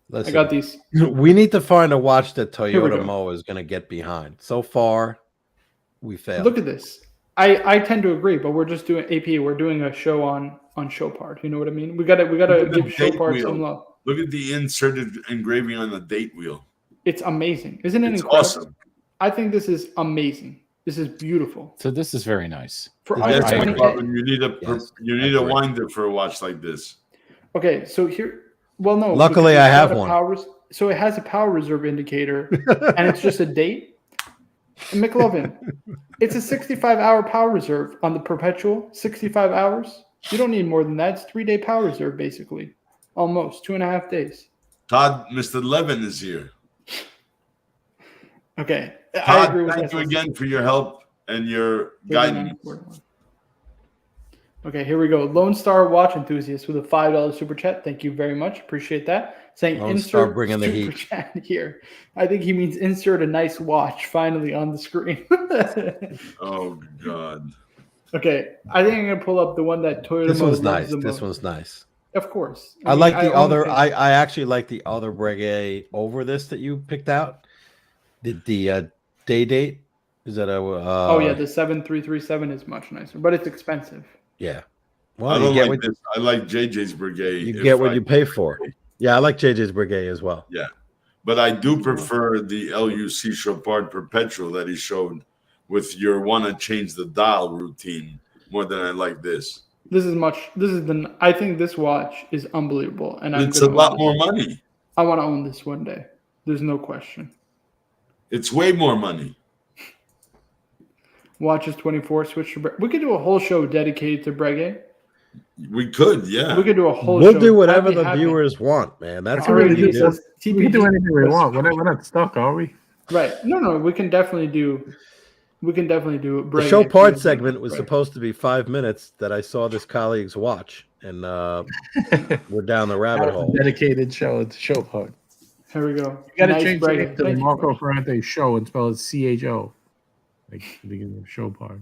Listen, I got these. We need to find a watch that Here we Toyota go. Mo is going to get behind. So far, we failed. Look at this. I tend to agree, but we're just doing AP. We're doing a show on Chopard. You know what I mean? We gotta give Chopard some love. Look at the inserted engraving on the date wheel. It's amazing, isn't it? It's incredible? awesome. I think this is amazing. This is beautiful. So this is very nice. For Yes, under I 20K. agree. Robin, you need Yes, a winder for a watch like this. Okay, so here. Well, no. Luckily, because I it's have got a one. So it has a power reserve indicator, and it's just a date. And McLovin, it's a 65-hour power reserve on the perpetual. 65 hours. You don't need more than that. It's 3-day power reserve, basically. Almost 2.5 days. Todd, Mr. Levin is here. Okay, I Todd, agree with thank that. you again for your help and your guidance. Okay, here we go. Lone Star Watch Enthusiast with a $5 super chat. Thank you very much. Appreciate that. Saying Lone Star insert bringing the super heat. chat here. I think he means insert a nice watch finally on the screen. Oh God. Okay, I think I'm gonna pull up the one that Toyota This one's loves nice. the This most. one's nice. Of course. I mean, like the own other. thing. I actually like the other Breguet over this that you picked out. The day date is that a? Oh yeah, the 7337 is much nicer, but it's expensive. Yeah. I Well, you don't get like what this. I like JJ's Breguet. you if get what I- you pay for. Yeah, I like JJ's Breguet as well. Yeah, but I do prefer the LUC Chopard Perpetual that he showed with your want to change the dial routine more than I like this. I think this watch is unbelievable, and It's a lot more money. I want to own this one day. There's no question. It's way more money. Watches 24 switch to we could do a whole show dedicated to Breguet. We could, yeah. We could do a whole We'll show. do whatever I'd be the happy. viewers want, man. That's All what right, we do. We can do anything we want. We're not stuck, are we? Right. No, we can definitely do The Breguet. Chopard segment was supposed to be 5 minutes that I saw this colleague's watch, and we're down the rabbit hole. Dedicated show to Chopard. Here we go. You got to Nice change Breguet. it to the Thank you. Marco Ferrante show and spell it CHO, like the beginning of Chopard.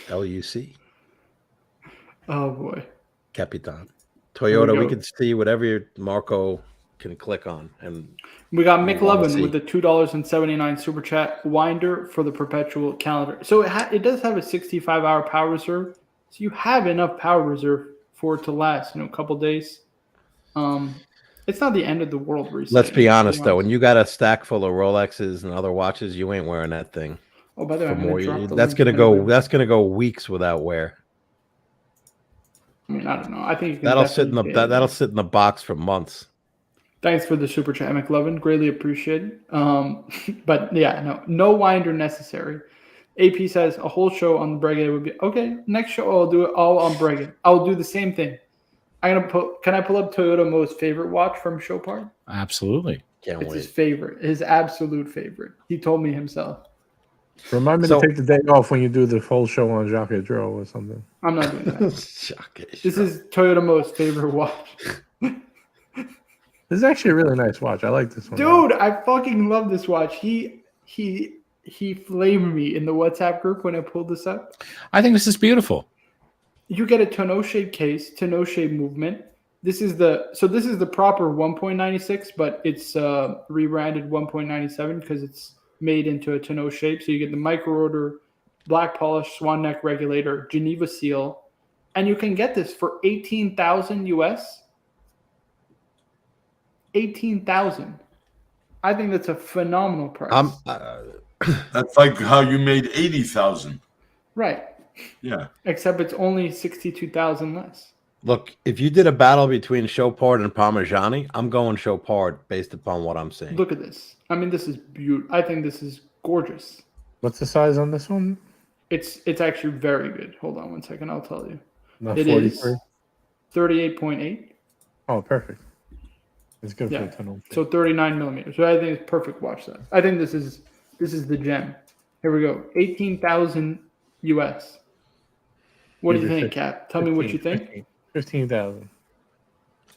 LUC, Oh boy. Capitan, Here we Toyota. We go. can see whatever your Marco can click on, and We got We Mick wanna Levin see. with the $2.79 super chat winder for the perpetual calendar. So it does have a 65-hour power reserve. So you have enough power reserve for it to last, a couple days. It's not the end of the world. let's be honest though, when you got a stack full of Rolexes and other watches, you ain't wearing that thing. Oh, by the way, For I'm gonna more, drop the that's link gonna in go. the- That's gonna go weeks without wear. I mean, I don't know. I think you can That'll sit in the definitely get it. that'll sit in the box for months. Thanks for the super chat, McLovin. Greatly appreciated. But yeah, no winder necessary. AP says a whole show on the Breguet would be okay. Next show I'll do it all on Breguet. I'll do the same thing. Can I pull up Toyota Mo's favorite watch from Chopard? Absolutely. Can't It's his wait. favorite, his absolute favorite. He told me himself. Remind me So- to take the day off when you do the whole show on Jacques Drill or something. I'm not doing that. Shocking. This is Toyota Mo's favorite watch. This is actually a really nice watch. I like this one. Dude, I fucking love this watch. He flamed me in the WhatsApp group when I pulled this up. I think this is beautiful. You get a tonneau shape case, tonneau shape movement. This is the proper 1.96, but it's rebranded 1.97 because it's made into a tonneau shape. So you get the micro rotor, black polish, swan neck regulator, Geneva seal, and you can get this for 18,000 US. 18,000. I think that's a phenomenal price. That's like how you made 80,000. Right. Yeah. Except it's only 62,000 less. Look, if you did a battle between Chopard and Parmigiani, I'm going Chopard based upon what I'm seeing. Look at this. I mean, this is beautiful. I think this is gorgeous. What's the size on this one? It's actually very good. Hold on one second. I'll tell you. Not It 43? is 38.8. Oh, perfect. It's good Yeah. for a tunnel. So 39 millimeters. So I think it's perfect watch size. I think this is the gem. Here we go. 18,000 US. What do you think, Cap? Tell me what you think. 15,000.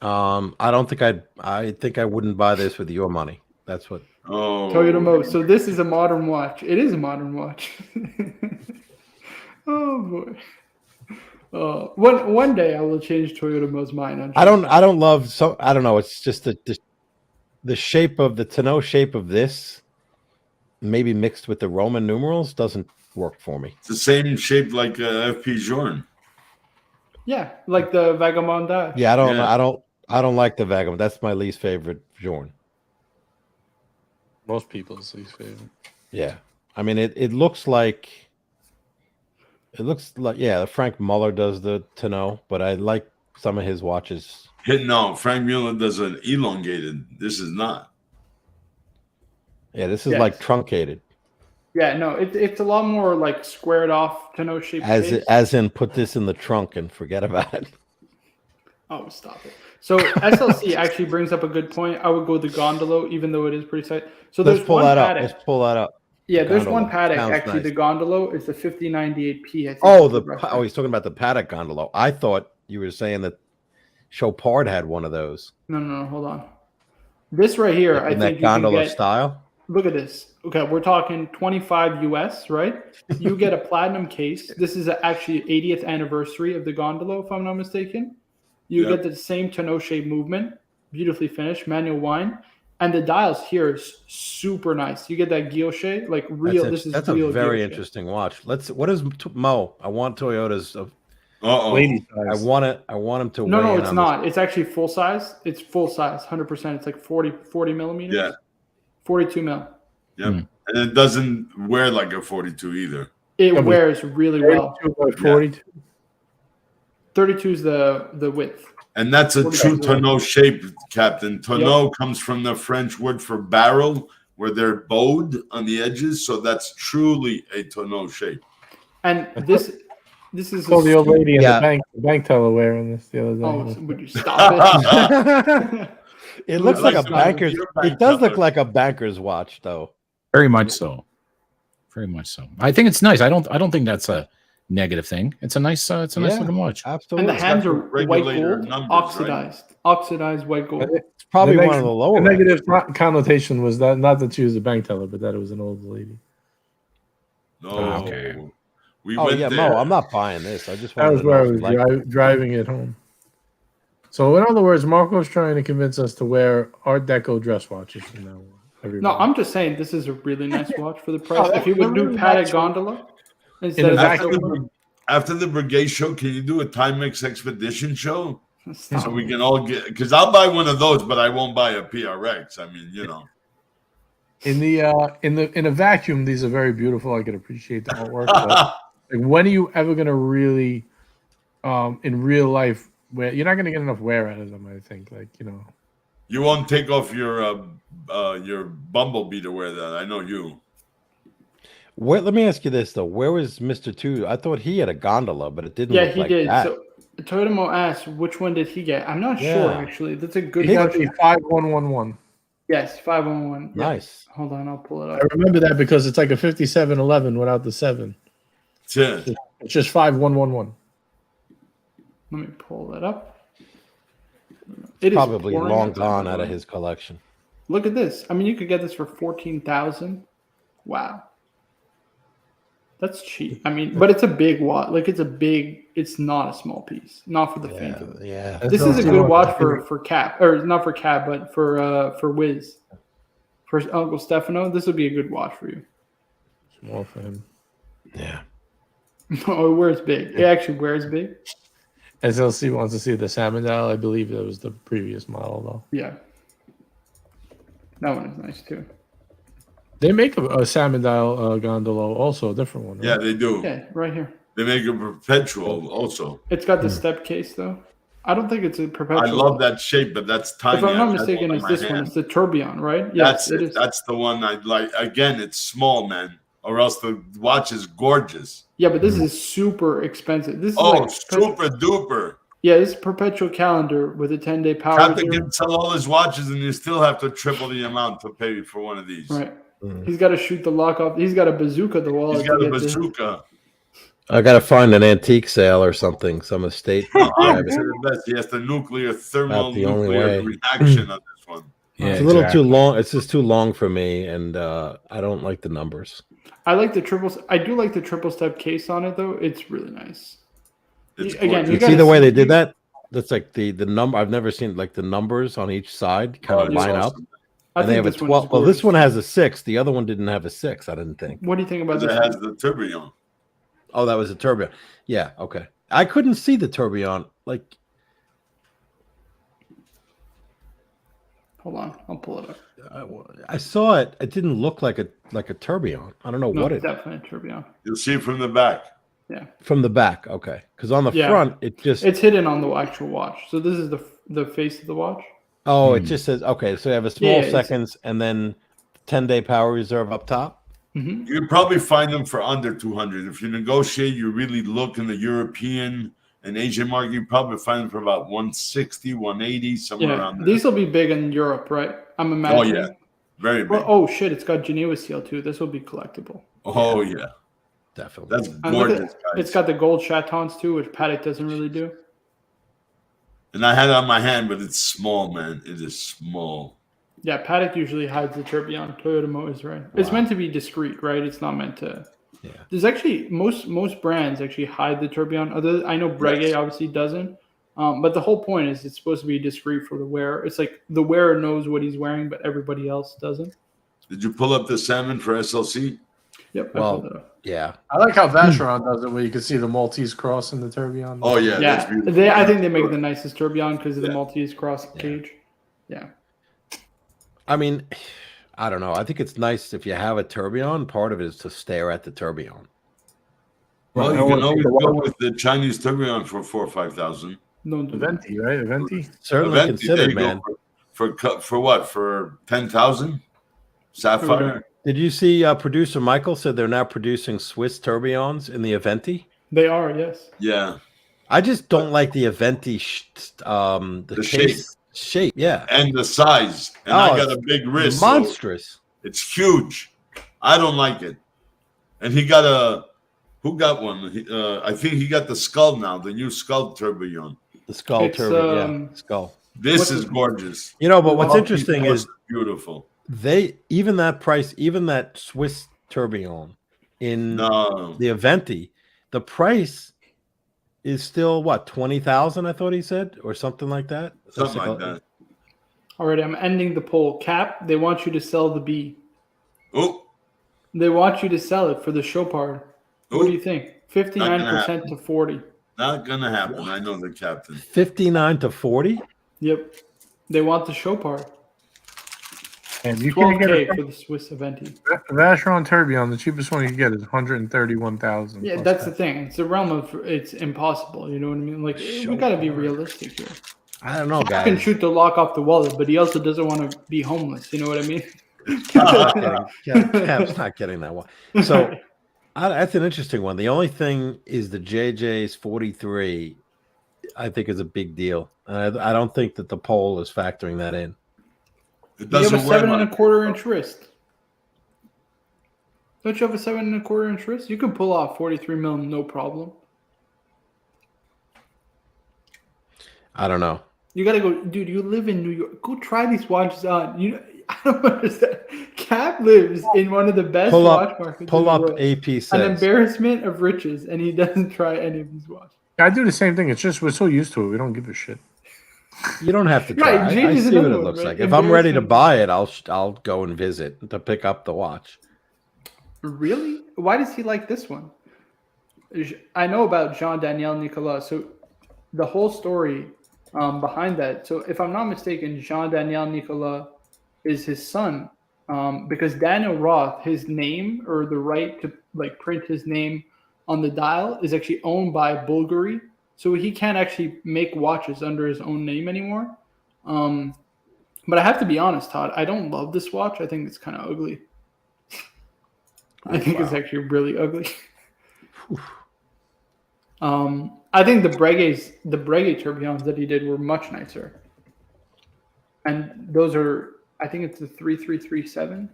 I don't think I think I wouldn't buy this with your money. That's what. Oh. Toyota Mo. So this is a modern watch. It is a modern watch. Oh boy. One day I will change Toyota Mo's mind. I don't love I don't know. It's just the shape of the tonneau shape of this, maybe mixed with the Roman numerals, doesn't work for me. It's the same shape like FP Journe. Yeah, like the Vagabondage. Yeah, I don't like the Vagabond. That's my least favorite Journe. Most people's least favorite. Yeah, I mean it looks like Frank Muller does the tonneau, but I like some of his watches. No, Frank Mueller does an elongated. This is not. Yeah, this is like truncated. Yeah, no, it's a lot more like squared off tonneau shape. As in put this in the trunk and forget about it. Oh, stop it. So SLC actually brings up a good point. I would go the Gondolo, even though it is pretty tight. So Let's pull that up. Let's pull that up. Yeah, there's Gondolo. one Patek Sounds actually. nice. The Gondolo is the 5098P. I think he's talking about the Patek Gondolo. I thought you were saying that Chopard had one of those. No, hold on. This right here, I think that gondola style. Look at this. Okay, we're talking 25 US, right? You get a platinum case. This is actually 80th anniversary of the Gondolo, if I'm not mistaken. You get the same tonneau shape movement, beautifully finished, manual wine, and the dials here is super nice. You get that guilloche, like real. That's a very interesting watch. What is Mo? I want Toyota's. Lady size. I want him to. No, it's not. It's actually full size. It's full size, 100%. It's like 40 millimeters. Yeah. 42 mil. Yep. And it doesn't wear like a 42 either. It wears really well. 42. 32 is the width. And that's a true tonneau shape, Captain. Tonneau comes from the French word for barrel, where they're bowed on the edges. So that's truly a tonneau shape. And this is the old lady in the bank teller wearing this the other day. Oh, would you stop it? It looks like a banker's. It does look like a banker's watch, though. Very much so. Very much so. I think it's nice. I don't think that's a negative thing. It's a nice looking watch. Absolutely. And the hands are white gold, oxidized white gold. It's probably one of the lower. The negative connotation was that not that she was a bank teller, but that it was an old lady. No. Okay. We went there. Mo, I'm not buying this. I just that was where I was driving it home. So in other words, Marco's trying to convince us to wear Art Deco dress watches from now on. Everybody. No, I'm just saying this is a really nice watch for the price. If you would do Patek Gondola instead of after the Brigade show, can you do a Timex Expedition show? So we can all get, because I'll buy one of those, but I won't buy a PRX. I mean, you know. In a vacuum, these are very beautiful. I can appreciate the artwork. But like, when are you ever gonna really, in real life, wear? You're not gonna get enough wear out of them. I think, You won't take off your Bumblebee to wear that. I know you. Let me ask you this though: where was Mr. Two? I thought he had a gondola, but it didn't. Yeah, look he like did. That. So Toyotomo asked, which one did he get? I'm not sure actually. That's a good. He got the 5111. Yes, 511. Yeah. Nice. Hold on, I'll pull it up. I remember that because it's like a 5711 without the 7. Yeah. It's just 5111. Let me pull that up. It's probably long gone out of his collection. Look at this. I mean, you could get this for 14,000. Wow. That's cheap. I mean, but it's a big watch. Like it's not a small piece. Not for the faint of it. Yeah. This is a good watch for Cap, or not for Cap, but for Wiz. For Uncle Stefano, this would be a good watch for you. Small for him. Yeah. Oh, it wears big. It actually wears big. SLC wants to see the salmon dial. I believe that was the previous model, though. Yeah. That one is nice too. They make a salmon dial gondola, also a different one. Right? Yeah, they do. Yeah, right here. They make a perpetual also. It's got the step case though. I don't think it's a perpetual. I love that shape, but that's tiny. If I'm not I've had mistaken, in it's my this hand. one. It's the tourbillon, right? Yes, That's it. That's the one I'd like. Again, it's small, man. Or else the watch is gorgeous. Yeah, but this is super expensive. This is super duper. Yeah, this is perpetual calendar with a 10-day power. Captain can sell all his watches, and you still have to triple the amount to pay for one of these. Right. He's got to shoot the lock off. He's got a bazooka the wall. He's got a bazooka. I got to find an antique sale or something. Some estate. He has the nuclear thermonuclear reaction on this one. Yeah, it's a little too long. It's just too long for me, and I don't like the numbers. I like the triples. I do like the triple step case on it, though. It's really nice. Again, you see the way they did that? That's like the number. I've never seen like the numbers on each side kind of line up. And they have a 12. Well, this one has a 6. The other one didn't have a 6. I didn't think. What do you think about this? It has the tourbillon. Oh, that was a tourbillon. Yeah. Okay. I couldn't see the tourbillon. Like, hold on, I'll pull it up. I saw it. It didn't look like a tourbillon. I don't know what it. Definitely a tourbillon. You'll see it from the back. Yeah. From the back, okay. Because on the front, it's hidden on the actual watch. So this is the face of the watch. Oh, it just says okay. So you have a small seconds and then 10-day power reserve up top. Mm-hmm. You can probably find them for under 200. If you negotiate, you really look in the European and Asian market, you probably find them for about 160, 180, somewhere around there. These will be big in Europe, right? I'm imagining. Oh, yeah. Very big. Well, oh, shit. It's got Geneva seal, too. This will be collectible. Oh, yeah. Definitely. That's gorgeous, guys. It's got the gold chatons, too, which Paddock doesn't really do. And I had it on my hand, but it's small, man. It is small. Yeah, Paddock usually hides the tourbillon. Toyota Motors, right? Wow. It's meant to be discreet, right? It's not meant to... Yeah. There's actually... Most brands actually hide the tourbillon. I know Breguet obviously doesn't. But the whole point is it's supposed to be discreet for the wearer. It's like the wearer knows what he's wearing, but everybody else doesn't. Did you pull up the salmon for SLC? Yep. Well, yeah. I like how Vacheron does it, where you can see the Maltese cross in the tourbillon. Oh, yeah. Yeah. That's beautiful. I think they make the nicest tourbillon because of the Maltese cross cage. Yeah. I mean, I don't know. I think it's nice if you have a tourbillon. Part of it is to stare at the tourbillon. Well, you can always go with the Chinese tourbillon for 4,000 or 5,000. No, Aventi, right? Aventi. Certainly considered, man. For what? For 10,000? Sapphire. Did you see producer Michael said they're now producing Swiss tourbillons in the Aventi? They are, yes. Yeah. I just don't like the Aventi shape, yeah, and the size. And I got a big wrist. Monstrous. So it's huge. I don't like it. And he got a. Who got one? I think he got the Skull now, the new Skull tourbillon. The Skull tourbillon, Skull. This is gorgeous. You know, but what's interesting is beautiful. Even that Swiss tourbillon in the Aventi, the price is still what, 20,000? I thought he said, or something like that. Something like that. Alrighty, I'm ending the poll. Cap, they want you to sell the B. Oh. They want you to sell it for the Chopard. What do you think? 59% to 40. Not gonna happen. I know the captain. 59 to 40. Yep. They want the Chopard. And you can't get $12K for the Swiss Aventi. Vacheron tourbillon, the cheapest one you can get is 131,000. Yeah, that's the thing. It's a realm of it's impossible. You know what I mean? Like we got to be realistic here. I don't know, guys. He can shoot the lock off the wallet, but he also doesn't want to be homeless. You know what I mean? Cap's not getting that one. So that's an interesting one. The only thing is the JJ's 43. I think is a big deal. I don't think that the poll is factoring that in. It you have a doesn't 7 1/4 inch wrist. Don't you have a 7 1/4 inch wrist? You can pull off 43 mil, no problem. I don't know. You gotta go, dude. You live in New York. Go try these watches on. I don't understand. Cap lives in one of the best watch markets. Pull up AP says. An embarrassment of riches, and he doesn't try any of these watches. I do the same thing. It's just we're so used to it. We don't give a shit. You don't have to try. I see what it looks like. If I'm ready to buy it, I'll go and visit to pick up the watch. Really? Why does he like this one? I know about Jean-Daniel Nicolas. So the whole story behind that. So if I'm not mistaken, Jean-Daniel Nicolas is his son, because Daniel Roth, his name or the right to like print his name on the dial is actually owned by Bulgari, so he can't actually make watches under his own name anymore. But I have to be honest, Todd, I don't love this watch. I think it's kind of ugly. I think it's actually really ugly. I think the Breguet tourbillons that he did were much nicer. And those are, I think it's the 3337.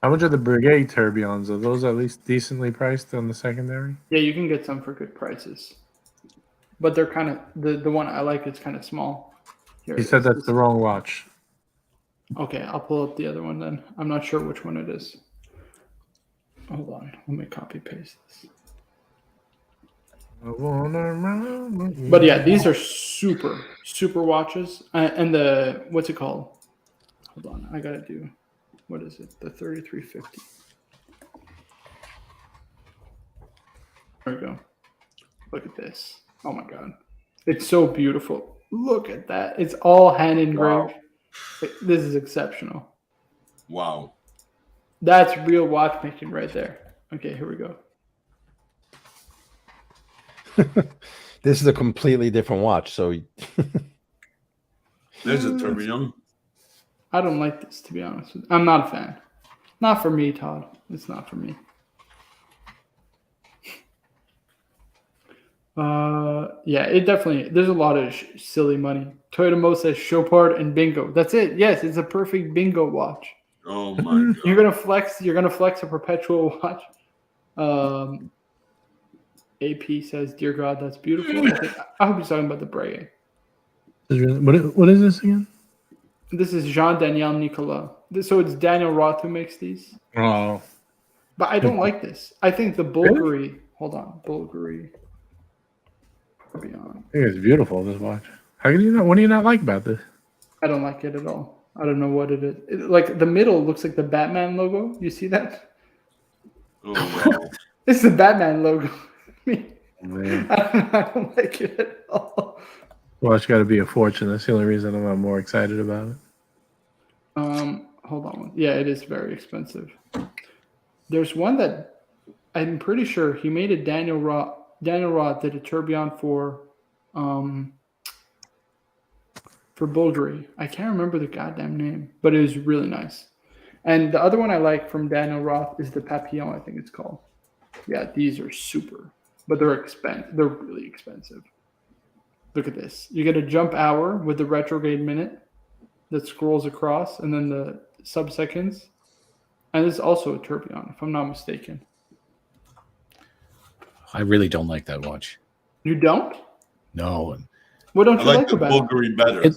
How much are the Breguet tourbillons? Are those at least decently priced on the secondary? Yeah, you can get some for good prices. But they're kind of, the one I like is kind of small. Here He said that's the wrong watch. Okay, I'll pull up the other one then. I'm not sure which one it is. Hold on, let me copy paste this. But yeah, these are super watches. And the, what's it called? Hold on, I gotta do, what is it? The 3350. There we go. Look at this. Oh my God. It's so beautiful. Look at that. It's all hand engraved. Wow. This is exceptional. Wow. That's real watchmaking right there. Okay, here we go. This is a completely different watch. So there's a tourbillon. I don't like this, to be honest with you. I'm not a fan. Not for me, Todd. It's not for me. Yeah, it definitely, there's a lot of silly money. Toyota Mo says Chopard and bingo. That's it. Yes, it's a perfect bingo watch. Oh my God. You're gonna flex a perpetual watch. AP says, "Dear God, that's beautiful." I hope he's talking about the Breguet. What is this again? This is Jean-Daniel Nicolas. So it's Daniel Roth who makes these. Oh. But I don't like this. I think the Bulgari, hold on, Bulgari. I think it's beautiful, this watch. What do you not like about this? I don't like it at all. I don't know what it is. Like the middle looks like the Batman logo. You see that? Oh, wow. It's the Batman logo. Man. I don't like it at all. Watch got to be a fortune. That's the only reason I'm not more excited about it. Hold on. Yeah, it is very expensive. There's one that I'm pretty sure he made a Daniel Roth did a tourbillon for Bulgari. I can't remember the goddamn name, but it was really nice. And the other one I like from Daniel Roth is the Papillon, I think it's called. Yeah, these are super, but they're expensive. They're really expensive. Look at this. You get a jump hour with the retrograde minute that scrolls across, and then the sub-seconds. And it's also a tourbillon, if I'm not mistaken. I really don't like that watch. You don't? No. What don't you like the about Bulgari better.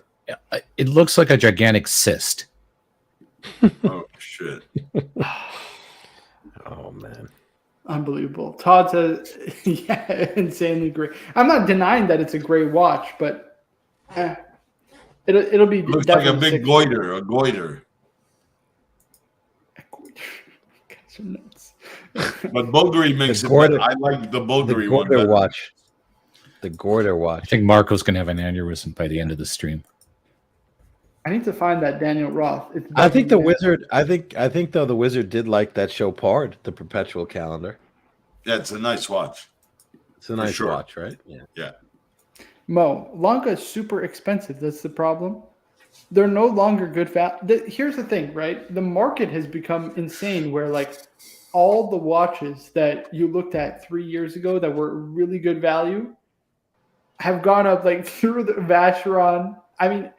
It looks like a gigantic cyst. Oh, shit. oh man. Unbelievable. Todd says, yeah, insanely great. I'm not denying that it's a great watch, but it'll be. It looks like a big goiter, a goiter. Guys are nuts. But Bulgari makes it better. I like the Bulgari one better. Watch. The Gorder watch. I think Marco's going to have an aneurysm by the end of the stream. I need to find that Daniel Roth. I think the Wizard. I think though the Wizard did like that Chopard, the perpetual calendar. Yeah, it's a nice watch. It's a nice watch, right? Yeah. Yeah. Mo, Lanka is super expensive. That's the problem. They're no longer good value. Here's the thing, right? The market has become insane where like all the watches that you looked at 3 years ago that were really good value have gone up like through the Vacheron. I mean,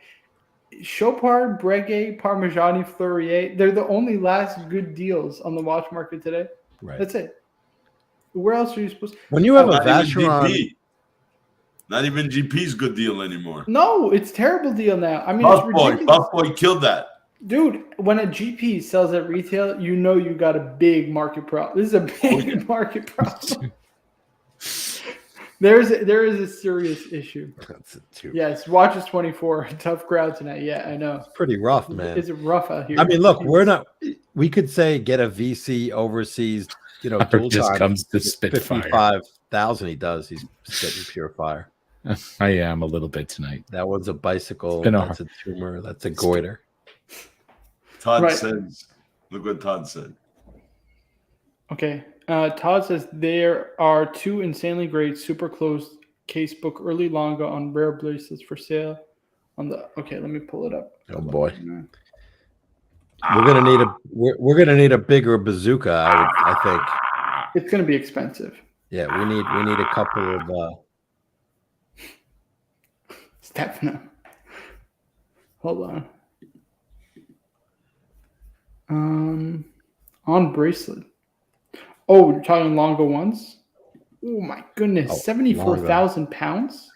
Chopard, Breguet, Parmigiani, Fleurier, they're the only last good deals on the watch market today. Right. That's it. Where else are you supposed to? When you have a Vacheron. Not even GP's good deal anymore. No, it's a terrible deal now. I mean, Buff Boy killed that. Dude, when a GP sells at retail, you know you got a big market problem. This is a big market problem. There is a serious issue. Yes, Watches 24, a tough crowd tonight. Yeah, I know. It's pretty rough, man. It's rough out here. I mean, look, we could say get a VC overseas, dual just time, comes to Spitfire. 55,000 he does. He's getting pure fire. I am a little bit tonight. That was a bicycle. been a- That's a tumor. That's a goiter. Todd Right. says, look what Todd said. Okay. Todd says there are 2 insanely great super closed casebook early longa on rare bracelets for sale. On the okay, let me pull it up. Oh boy. We're gonna need a bigger bazooka. I think. It's gonna be expensive. Yeah, we need a couple of. Stefano. Hold on. On bracelet. Oh, you're talking Longo ones? Oh my goodness, Oh, 74,000 pounds.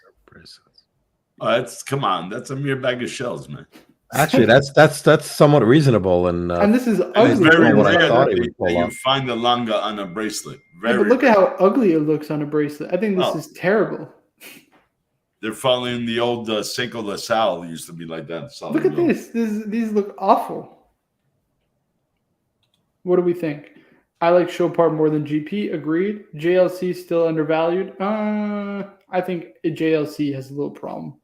Come on, that's a mere bag of shells, man. Actually, that's somewhat reasonable, and this is It's ugly. very what I rare thought that he would pull you off. find the longa on a bracelet. Yeah, Very but look rare. at how ugly it looks on a bracelet. I think this Oh. is terrible. They're following the old Seiko LaSalle used to be like that. Look at this. These look awful. What do we think? I like Chopard more than GP. Agreed. JLC still undervalued. I think JLC has a little problem.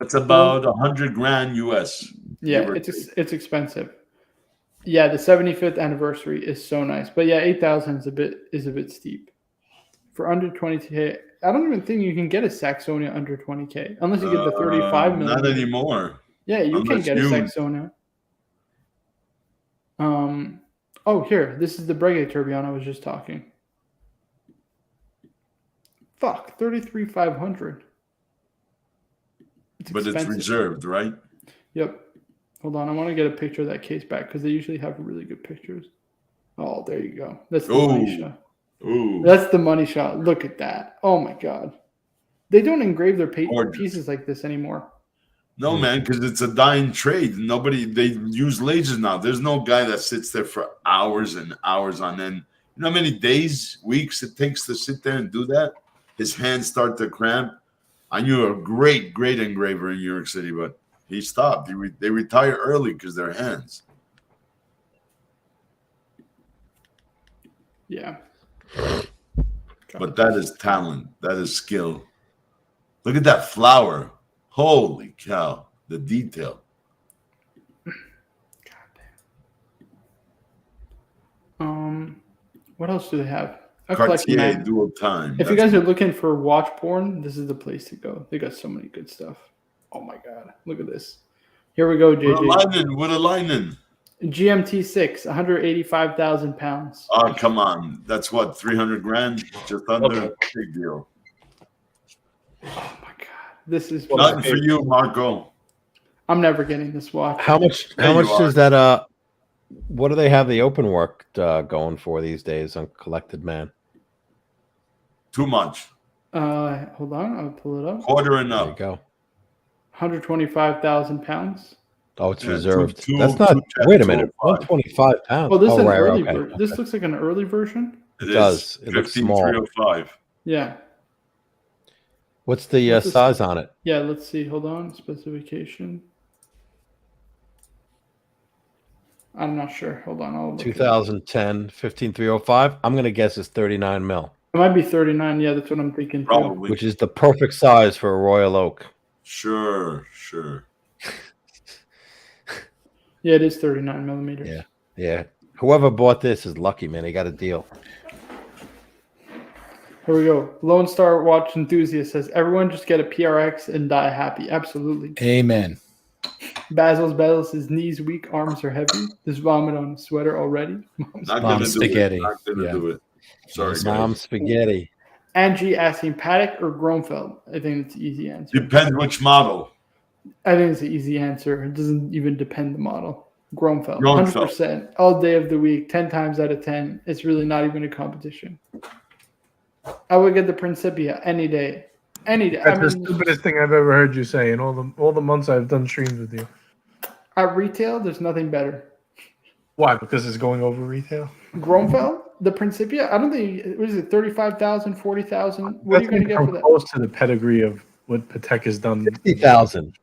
It's about $100,000 US. Yeah, it's expensive. Yeah, the 75th anniversary is so nice, but yeah, 8,000 is a bit steep. For under 20K, I don't even think you can get a Saxonia under 20K unless you get the 35 millimeter. Not anymore. Yeah, you can Unless get a Saxonia. Oh, here, this is the Breguet tourbillon I was just talking. Fuck, 33,500. But it's reserved, right? Yep. Hold on, I want to get a picture of that case back because they usually have really good pictures. Oh, there you go. That's the money shot. Ooh. That's the money shot. Look at that. Oh my god. They don't engrave their pieces like this anymore. No, man, because it's a dying trade. They use lasers now. There's no guy that sits there for hours and hours on end. You know how many days, weeks it takes to sit there and do that? His hands start to cramp. I knew a great engraver in New York City, but he stopped. They retire early because their hands. Yeah. But that is talent. That is skill. Look at that flower. Holy cow. The detail. What else do they have? Cartier dual time. If you guys are looking for watch porn, this is the place to go. They got so many good stuff. Oh my god. Look at this. Here we go, JJ. With a lining. GMT6, 185,000 pounds. Oh, come on. That's what, 300,000? Just under? Big deal. Oh my god. This is nothing for you, Marco. I'm never getting this watch. How much does that what do they have the open work going for these days on Collected Man? Too much. Hold on, I'll pull it up. Quarter and There you up. go. 125,000 pounds. Oh, it's reserved. That's not. Wait a minute. 125 pounds. Oh, this is an right, early okay. version. This looks like an early version. It does. It looks small. 15,305. Yeah. What's the size on it? Yeah, let's see. Hold on. Specification. I'm not sure. Hold on. I'll look 2010 15305. I'm gonna guess it's 39 mil. It might be 39. Yeah, that's what I'm thinking. Too. Probably. Which is the perfect size for a Royal Oak. Sure. Yeah, it is 39 millimeters. Yeah. Whoever bought this is lucky, man. He got a deal. Here we go. Lone Star Watch Enthusiast says, everyone just get a PRX and die happy. Absolutely. Amen. Basil says, knees weak, arms are heavy. There's vomit on the sweater already. Not Mom gonna spaghetti. do it. Not gonna do it. Sorry, Mom guys. spaghetti. Angie asking Paddock or Gromfeld. I think it's an easy answer. Depends which model. I think it's an easy answer. It doesn't even depend the model. Gromfeld. Gromfeld. 100%. All day of the week. 10 times out of 10. It's really not even a competition. I would get the Principia any day. Any day. That's the stupidest thing I've ever heard you say in all the months I've done streams with you. At retail, there's nothing better. Why? Because it's going over retail? Gromfeld? The Principia? I don't think, what is it, 35,000, 40,000? What are you going to get for that? Close to the pedigree of what Patek has done. 50,000.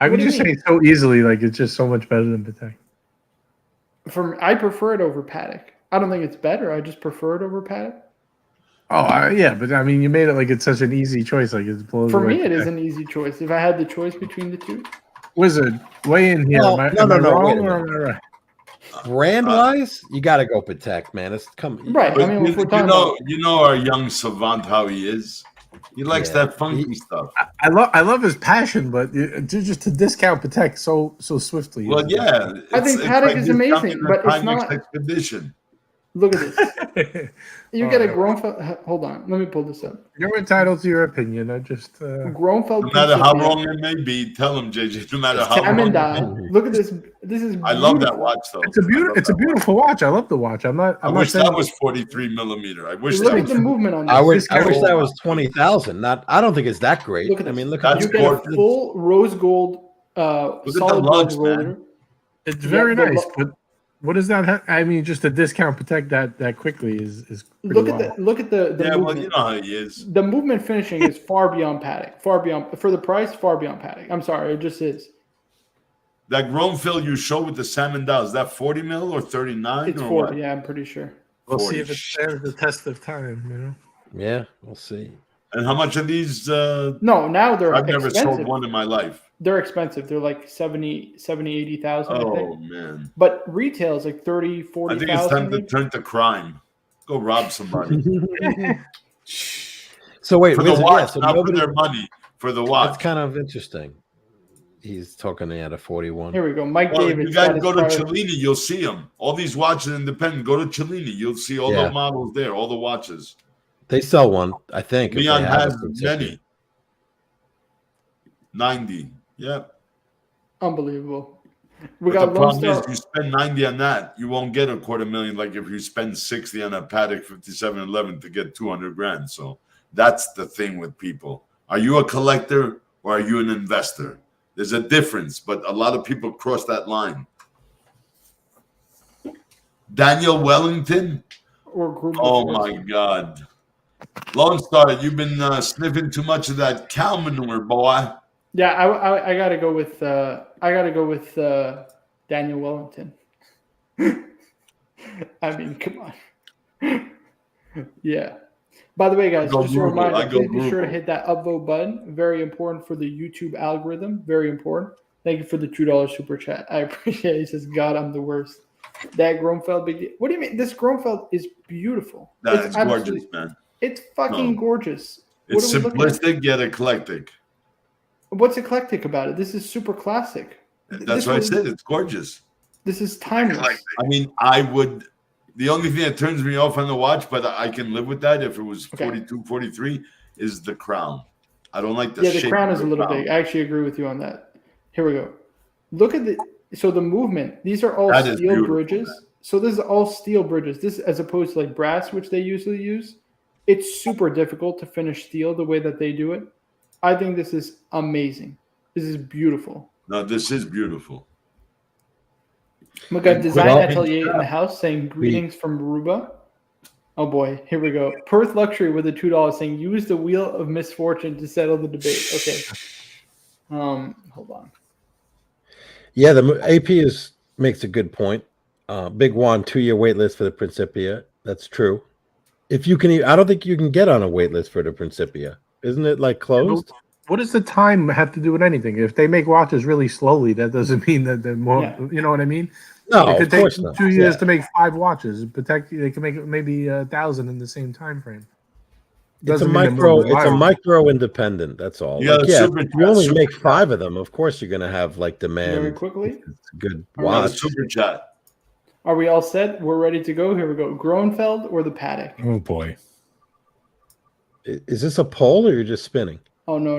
I What can do you just say so easily, like it's just so much better than Patek. I prefer it over Paddock. I don't think it's better. I just prefer it over Paddock. Yeah, but I mean, you made it like it's such an easy choice. Like it blows For away. me, it is an easy choice. If I had the choice between the two, Wizard, weigh in here. Well, am no, I wait a wrong minute. or am I right? Brand wise, you got to go Patek, man. It's right? I mean, if we're talking about, you know our young savant how he is. He likes that funky stuff. I love his passion, but just to discount Patek so swiftly. Well, yeah, I think Patek is amazing, but it's not. Expedition. Look at this. You get a Groenfeld. Hold on, let me pull this up. You're entitled to your opinion. I just Groenfeld. No matter how wrong it may be, tell him, JJ. No matter how wrong. Look at this. This is. I love that watch, though. It's a beautiful watch. I love the watch. I'm not. I wish that was 43 millimeter. I wish. Look at the movement on this. I wish that was 20,000. Not. I don't think it's that great. Look at I mean, look at you get a full rose gold. Solid gold roller. It's very nice, but. What does that? I mean, just to discount Patek that quickly is. Look at the yeah, movement. well, you know how he is. The movement finishing is far beyond Patek. Far beyond for the price. Far beyond Patek. I'm sorry, it just is. That Groenfeld you show with the salmon dial, is that 40 mil or 39? It's or 40. what? Yeah, I'm pretty sure. We'll see if it stands the test of time. You know. Yeah, we'll see. And how much are these? No, now they're. I've never expensive. sold one in my life. They're expensive. They're like 80,000. Oh, I think. man. But retail is like 30, 40,000. I think it's time to turn to crime. Go rob somebody. So wait, for the watch, so not for their money, for the watch. That's kind of interesting. He's talking at a 41. Here we go. Mike David. You guys go to Cellini, you'll see them. All these watches independent. Go to Cellini, you'll see all the models there, all the watches. They sell one, I think. Leon has many. 90. Yeah. Unbelievable. The problem is you spend 90 on that, you won't get $250,000 like if you spend 60 on a Patek 5711 to get 200 grand. So that's the thing with people. Are you a collector or are you an investor? There's a difference, but a lot of people cross that line. Daniel Wellington? Oh my God. Lone Star, you've been sniffing too much of that cow manure, boy. Yeah, I gotta go with Daniel Wellington. I mean, come on. Yeah. By the way, guys, just a reminder, please be sure to hit that upvote button. Very important for the YouTube algorithm. Very important. Thank you for the $2 super chat. I appreciate it. He says, God, I'm the worst. That Groenfeld big deal. What do you mean? This Groenfeld is beautiful. It's gorgeous, man. It's fucking gorgeous. It's simplistic yet eclectic. What's eclectic about it? This is super classic. That's what I said. It's gorgeous. This is timeless. I mean, the only thing that turns me off on the watch, but I can live with that if it was 42, 43, is the crown. I don't like the shape. Yeah, the crown is a little big. I actually agree with you on that. Here we go. Look at the movement. These are all steel bridges. So this is all steel bridges. This, as opposed to like brass, which they usually use. It's super difficult to finish steel the way that they do it. I think this is amazing. This is beautiful. No, this is beautiful. We got Design Atelier in the house saying greetings from Aruba. Oh boy, here we go. Perth Luxury with a $2 saying use the wheel of misfortune to settle the debate. Okay. Hold on. Yeah, the AP makes a good point. Big Juan 2-year wait list for the Principia. That's true. If you can, I don't think you can get on a wait list for the Principia. Isn't it like closed? What does the time have to do with anything? If they make watches really slowly, that doesn't mean that they're more. Yeah. You know what I mean? No, it could take course not. 2 years to make 5 watches. They can make maybe 1,000 in the same time frame. It's a micro independent. That's all. Like, if you only make 5 of them, of course you're going to have like demand. Very quickly. It's a good watch. Super chat. Are we all set? We're ready to go. Here we go. Groenfeld or the Patek? Oh boy. Is this a poll or you're just spinning? Oh no.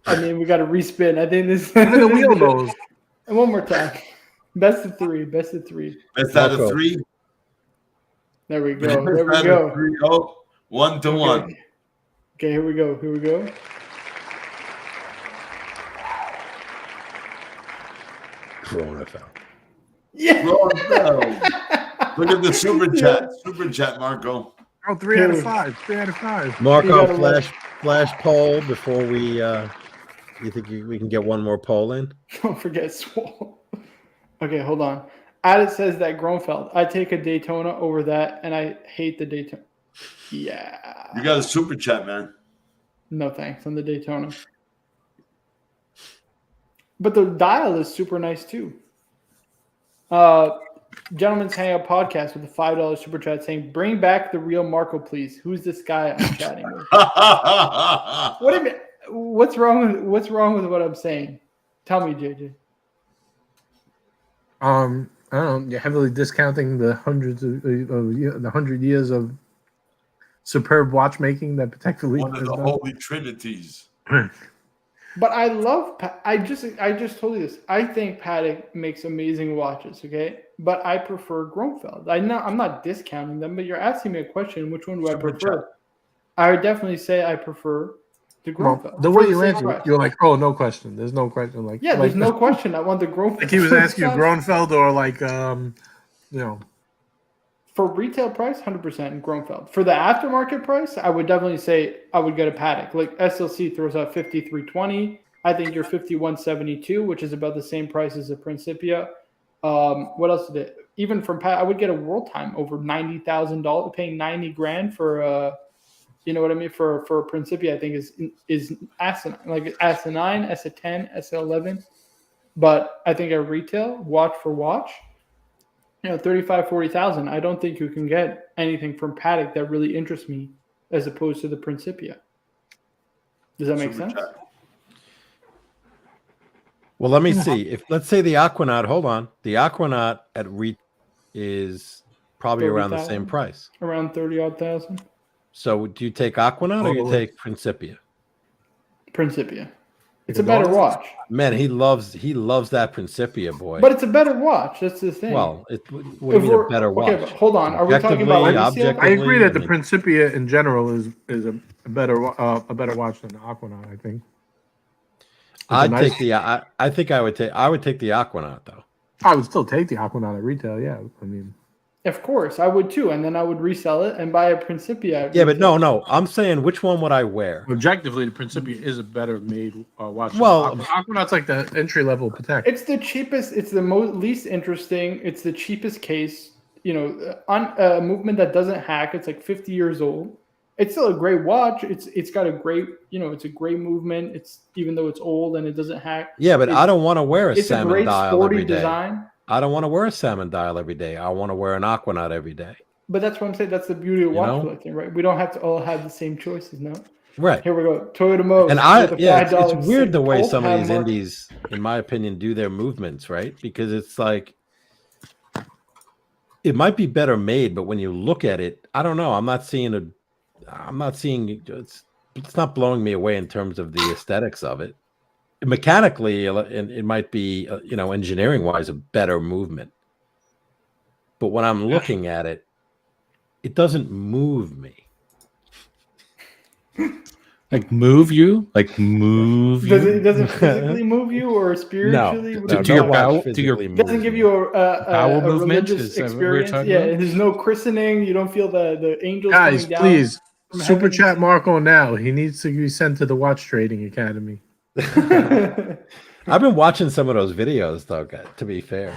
I mean, we got to respin. I think this. The wheel goes. And one more time. Best of three. Best out of 3. There we go. 3. Oh, 1-1. Okay, here we go. Groenfeld. Yeah. Look at the super chat. Super chat, Marco. Oh, 3 out of 5. 3 out of 5. Marco, flash poll before we. You think we can get one more poll in? Don't forget Swole. Okay, hold on. Addis says that Groenfeld. I take a Daytona over that, and I hate the Daytona. Yeah. You got a super chat, man. No thanks on the Daytona. But the dial is super nice too. Gentlemen's Hangout Podcast with a $5 super chat saying, "Bring back the real Marco, please." Who's this guy I'm chatting with? What do you mean? What's wrong with what I'm saying? Tell me, JJ. I don't know. You're heavily discounting the hundreds of the 100 years of superb watchmaking that Patek Philippe One of has the done. holy trinities. But I love. I just told you this. I think Patek makes amazing watches. Okay, but I prefer Gromfeld. I'm not discounting them, but you're asking me a question. Which one do I prefer? I would definitely say I prefer the Gromfeld. Well, the way you answered, you're like, "Oh, no question. There's no question." Like, yeah, there's no question. I want the Gromfeld. Like he was asking you Gromfeld or like, For retail price, 100% Gromfeld. For the aftermarket price, I would definitely say I would get a Patek. Like SLC throws out 5320. I think you're 5172, which is about the same price as a Principia. What else did it? Even from Patek, I would get a World Time over $90,000, paying $90,000 for you know what I mean? For a Principia, I think is asinine, like S9, S10, S11. But I think at retail, watch for watch, 35, 40,000. I don't think you can get anything from Patek that really interests me as opposed to the Principia. Does that make sense? Well, let me see. If let's say the Aquanaut, hold on, the Aquanaut at is probably around the same price, around 30-odd thousand. So, do you take Aquanaut or you take Principia? Principia. It's a better watch. Man, he loves that Principia, boy. But it's a better watch. That's the thing. Well, what do you mean a better watch? Okay, but hold on. Are we talking about objectively? I agree that the Principia in general is a better watch than the Aquanaut. I think. I think I would take the Aquanaut though. I would still take the Aquanaut at retail. Yeah, I mean. Of course, I would too, and then I would resell it and buy a Principia. Yeah, but no. I'm saying, which one would I wear? Objectively, the Principia is a better made watch. Well, Aquanaut's like the entry level Patek. It's the cheapest. It's the least interesting. It's the cheapest case. On a movement that doesn't hack. It's like 50 years old. It's still a great watch. It's got a great, it's a great movement. It's even though it's old and it doesn't hack. Yeah, but I don't want to wear a it's salmon a great dial sporty every day. Design. I don't want to wear a salmon dial every day. I want to wear an Aquanaut every day. But that's what I'm saying. That's the beauty of watch collecting, right? We don't have to all have the same choices, no? Right. Here we go. Toyota Mode. And it's weird the way some of these indies, in my opinion, do their movements, right? Because it's like, it might be better made, but when you look at it, I don't know. It's not blowing me away in terms of the aesthetics of it. Mechanically, it might be, engineering wise, a better movement. But when I'm looking at it, it doesn't move me. Like move you? Like move you? Does it physically move you or spiritually? No, doesn't give you a movement? religious experience. Yeah, there's no christening. You don't feel the angels Guys, coming down. Please, super chat Marco now. He needs to be sent to the Watch Trading Academy. I've been watching some of those videos, though, to be fair.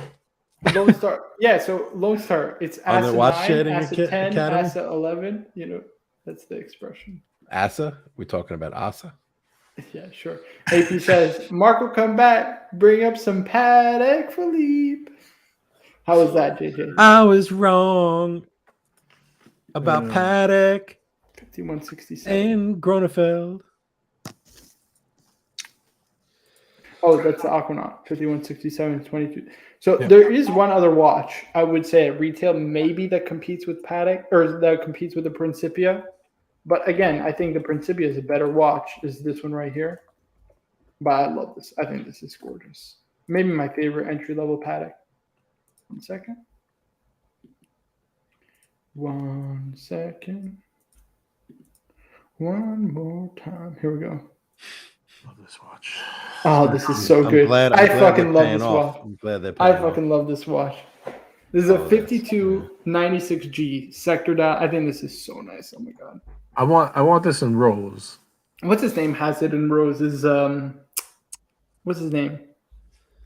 Lone Star. Yeah, so Lone Star. It's ASA 9, ASA 10, Academy? ASA 11. That's the expression. ASA? We talking about ASA? Yeah, sure. AP says, Marco, come back. Bring up some Patek Philippe. How was that, JJ? I was wrong about Patek 5167 and Gronefeld. Oh, that's the Aquanaut 5167 22. So there is one other watch I would say at retail maybe that competes with Patek or that competes with the Principia. But again, I think the Principia is a better watch. Is this one right here? But I love this. I think this is gorgeous. Maybe my favorite entry-level Patek. 1 second. 1 second. One more time. Here we go. Love this watch. Oh, this is so good. I fucking love this watch. I'm glad they're I fucking love this watch. This is a 5296G sector dial. I think this is so nice. Oh my god. I want this in rose. What's his name has it in rose? Is what's his name?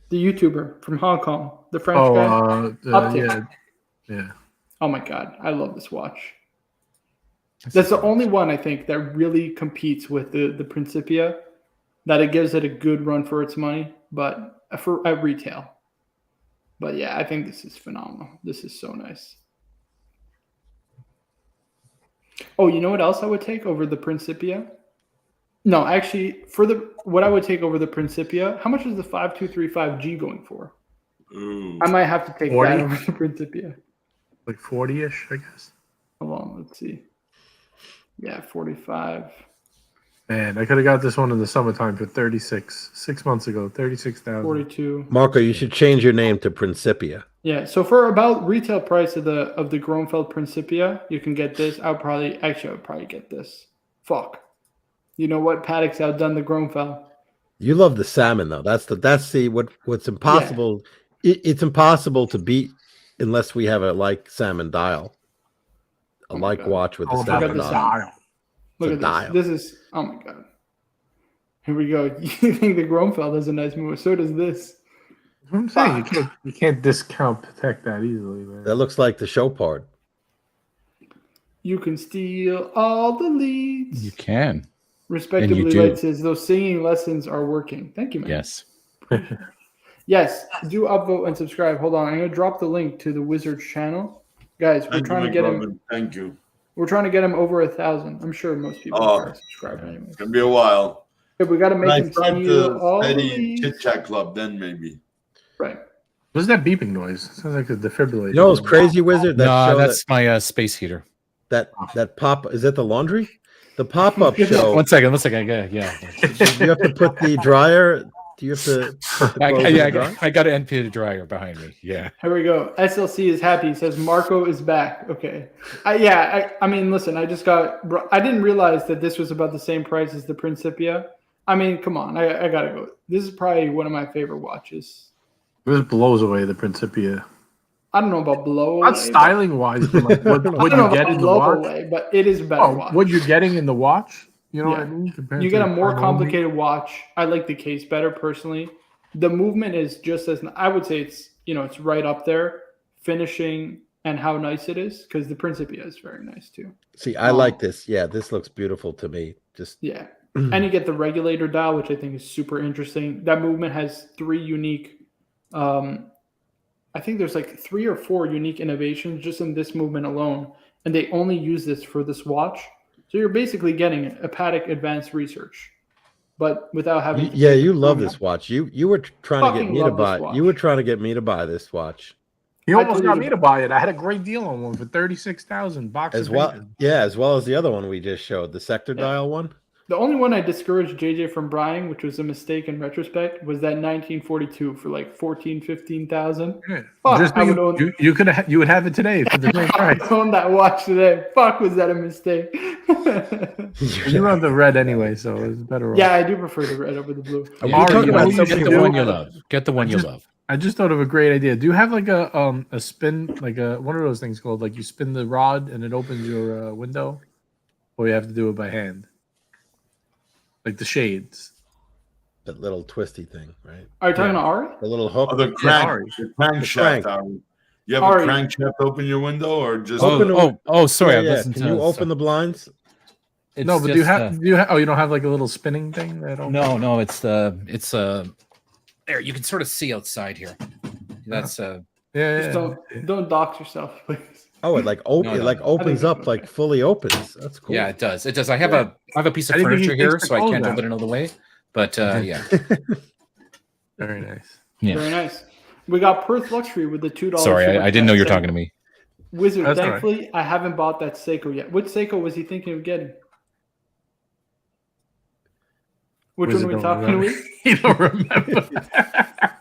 The YouTuber from Hong Kong, the French guy. Yeah. Oh my god, I love this watch. That's the only one I think that really competes with the Principia, that it gives it a good run for its money, but at retail. But yeah, I think this is phenomenal. This is so nice. Oh, you know what else I would take over the Principia? No, actually, what I would take over the Principia, how much is the 5235G going for? Ooh. I might have to take 40? that over the Principia. Like 40-ish, I guess. Hold on, let's see. Yeah, 45. Man, I could have got this one in the summertime for 36. 6 months ago, 36,000. 42. Marco, you should change your name to Principia. Yeah, so for about retail price of the Groenfeld Principia, you can get this. I would probably get this. Fuck. You know what? Paddock's outdone the Groenfeld. You love the salmon though. That's what's impossible. Yeah. It's impossible to beat unless we have a like salmon dial. A like watch with the salmon dial. Look at this. This is, oh my God. Here we go. You think the Groenfeld has a nice move? So does this. I'm saying you can't discount Patek that easily, man. That looks like the Chopard. You can steal all the leads. You can. Respectively, Light says those singing lessons are working. Thank you, man. Yes. Yes. Do upvote and subscribe. Hold on. I'm going to drop the link to the Wizards channel. Guys, we're trying to get him. Thank you. We're trying to get him over 1,000. I'm sure most people are subscribed anyway. It's going to be a while. If we got to make him steal all the leads. Chit Chat Club, then maybe. Right. What's that beeping noise? It sounds like a defibrillator. You know, it's crazy, Wizard. No, that's my space heater. That pop is that the laundry? The pop-up show. One second. Yeah. Do you have to put the dryer? Do you have to? I got an NP dryer behind me. Yeah. Here we go. SLC is happy. He says Marco is back. Okay. I mean, listen. I didn't realize that this was about the same price as the Principia. I mean, come on. I gotta go. This is probably one of my favorite watches. This blows away the Principia. I don't know about blow away. Not styling wise, but like what you get in the watch. Away, but it is a better watch. What you're getting in the watch, you know what I mean? You get a more complicated watch. I like the case better personally. The movement is just as I would say it's right up there. Finishing and how nice it is, because the Principia is very nice too. See, I like this. Yeah, this looks beautiful to me. And you get the regulator dial, which I think is super interesting. That movement has 3 unique. I think there's like 3 or 4 unique innovations just in this movement alone, and they only use this for this watch. So you're basically getting a Patek Advanced Research, but without having. You love this watch. You were trying to get me to buy. You were trying to get me to buy this watch. You almost got me to buy it. I had a great deal on one for 36,000 as well. Yeah, as well as the other one we just showed, the sector dial one. The only one I discouraged JJ from buying, which was a mistake in retrospect, was that 1942 for like 15,000. Yeah. You would have it today for the same price. I own that watch today. Fuck, was that a mistake? You have the red anyway, so it's better. Yeah, I do prefer the red over the blue. Get the one you love. Get the one you love. I just thought of a great idea. Do you have like a spin, like one of those things called like you spin the rod and it opens your window, or you have to do it by hand? Like the shades. That little twisty thing, right? Are you talking to Ari? The little hook. Oh, the crankshaft, Ari. You have a crankshaft open your window or just sorry. Yeah. Can you open the blinds? No, but do you have you don't have like a little spinning thing? No, it's there, you can sort of see outside here. That's don't dox yourself, please. Oh, it opens up, like fully opens. That's cool. Yeah, it does. It does. I have a piece of furniture here, so I can't hold it another way. But yeah. Very nice. Yeah. Very nice. We got Perth Luxury with the $2. Sorry, I didn't know you were talking to me. Wizard, that's thankfully, right. I haven't bought that Seiko yet. Which Seiko was he thinking of getting? Which one are we talking about? You don't remember.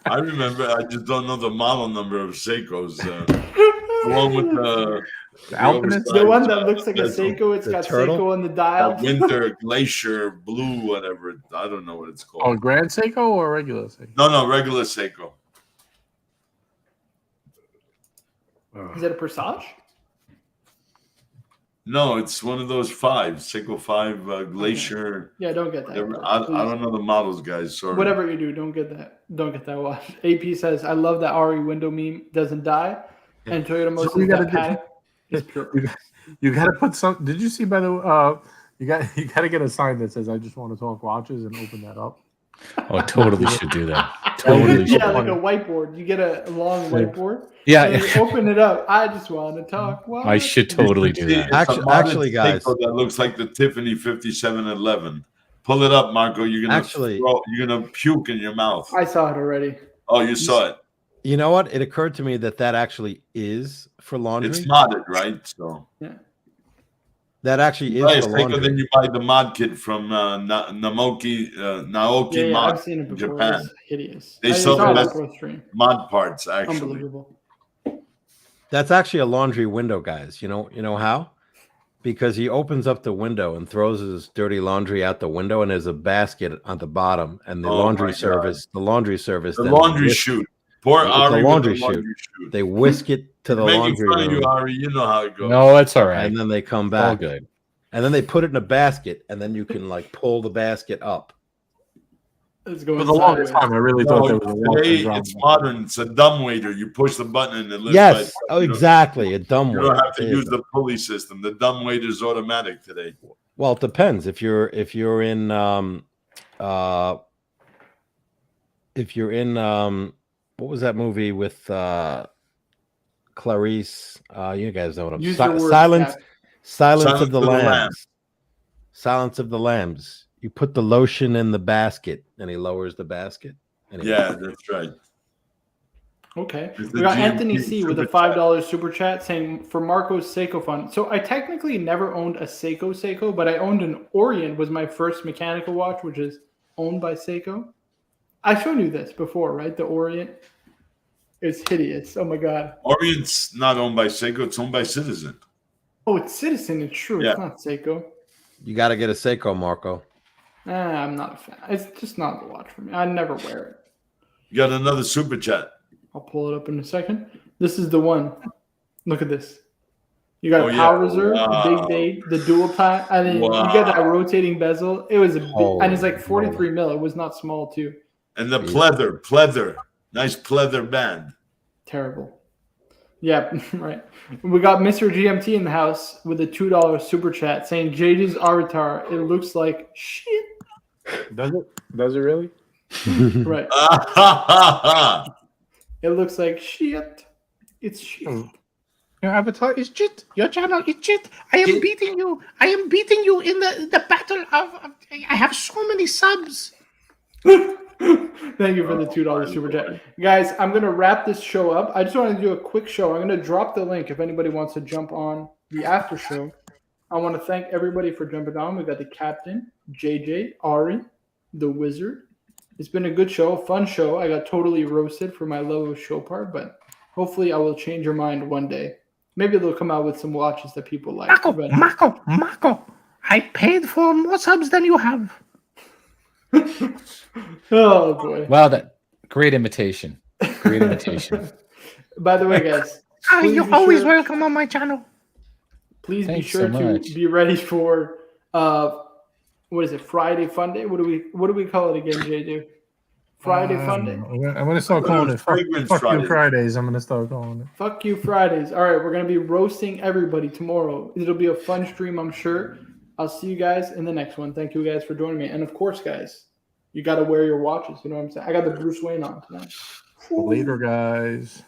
I remember. I just don't know the model number of Seikos. The one with the Alpinist? The one that looks like a Seiko. It's got turtle? Seiko on the dial. Winter Glacier Blue, whatever. I don't know what it's called. Oh, Grand Seiko or regular Seiko? No, regular Seiko. Is it a Persage? No, it's one of those 5, Seiko 5 Glacier. Yeah, don't get that. I don't know the models, guys. Sorry. Whatever you do, don't get that. Don't get that watch. AP says, I love that Ari window meme doesn't die. And Toyota Motors is pure. You got to put some. Did you see by the? You got to get a sign that says "I just want to talk watches" and open that up. Oh, totally should do that. Totally should. Yeah, like a whiteboard. You get a long whiteboard. Yeah, and you open it up. I just want to talk. I should totally do that. Actually, guys, that looks like the Tiffany 5711. Pull it up, Marco. You're gonna puke in your mouth. I saw it already. Oh, you saw it. You know what? It occurred to me that actually is for laundry. It's modded, right? So yeah, that actually is for laundry. Then you buy the mod kit from Naoki yeah, Mod. I've seen it before. Japan. It's hideous. They sell the best stream. mod parts. Actually, Unbelievable. That's actually a laundry window, guys. You know how? Because he opens up the window and throws his dirty laundry out the window, and there's a basket on the bottom, and the laundry service, the laundry chute. Poor Ari, the laundry chute. They whisk it to the laundry room. You, Ari. You know how it goes. No, it's all right. And then they come back. All good. And then they put it in a basket, and then you can like pull the basket up. It's going for the longest time, I really thought there was a today it's modern. It's a dumbwaiter. You push the button and it lifts. Yes, exactly. A dumbwaiter. You don't have to use the pulley system. The dumbwaiter is automatic today. Well, it depends. If you're in what was that movie with Clarice? You guys know what I'm saying. Silence of the Lambs. Silence of the Lambs. You put the lotion in the basket, and he lowers the basket. Yeah, that's right. Okay. We got Anthony C with a $5 super chat saying for Marco's Seiko fund. So I technically never owned a Seiko, but I owned an Orient was my first mechanical watch, which is owned by Seiko. I showed you this before, right? The Orient is hideous. Oh my God. Orient's not owned by Seiko. It's owned by Citizen. Oh, it's Citizen. It's true. Yeah. It's not Seiko. You got to get a Seiko, Marco. I'm not a fan. It's just not the watch for me. I never wear it. You got another super chat. I'll pull it up in a second. This is the one. Look at this. You got a power reserve, the big date, the dual tie, and then you got that rotating bezel. It was a big, and it's like 43 mil. It was not small too. And the pleather, nice pleather band. Terrible. Yeah, right. We got Mr. GMT in the house with a $2 super chat saying JJ's avatar. It looks like shit. Does it? Does it really? Right. It looks like shit. It's shit. Your avatar is shit. Your channel is shit. I am beating you. I am beating you in the battle of. I have so many subs. Thank you for the $2 super chat. Guys, I'm going to wrap this show up. I just want to do a quick show. I'm going to drop the link if anybody wants to jump on the after show. I want to thank everybody for jumping on. We got the captain, JJ, Ari, the wizard. It's been a good show, fun show. I got totally roasted for my love of Chopard, but hopefully I will change your mind one day. Maybe they'll come out with some watches that people like. Marco, I paid for more subs than you have. Oh boy! Wow, that great imitation. Great imitation. By the way, guys, you're always welcome on my channel. Please be sure to be ready for what is it? Friday Fun Day? What do we call it again, JJ? Friday Fun Day. I'm gonna start calling it Fuck You Fridays. I'm gonna start calling it Fuck You Fridays. All right, we're gonna be roasting everybody tomorrow. It'll be a fun stream, I'm sure. I'll see you guys in the next one. Thank you guys for joining me. And of course, guys, you got to wear your watches. You know what I'm saying? I got the Bruce Wayne on tonight. Later, guys.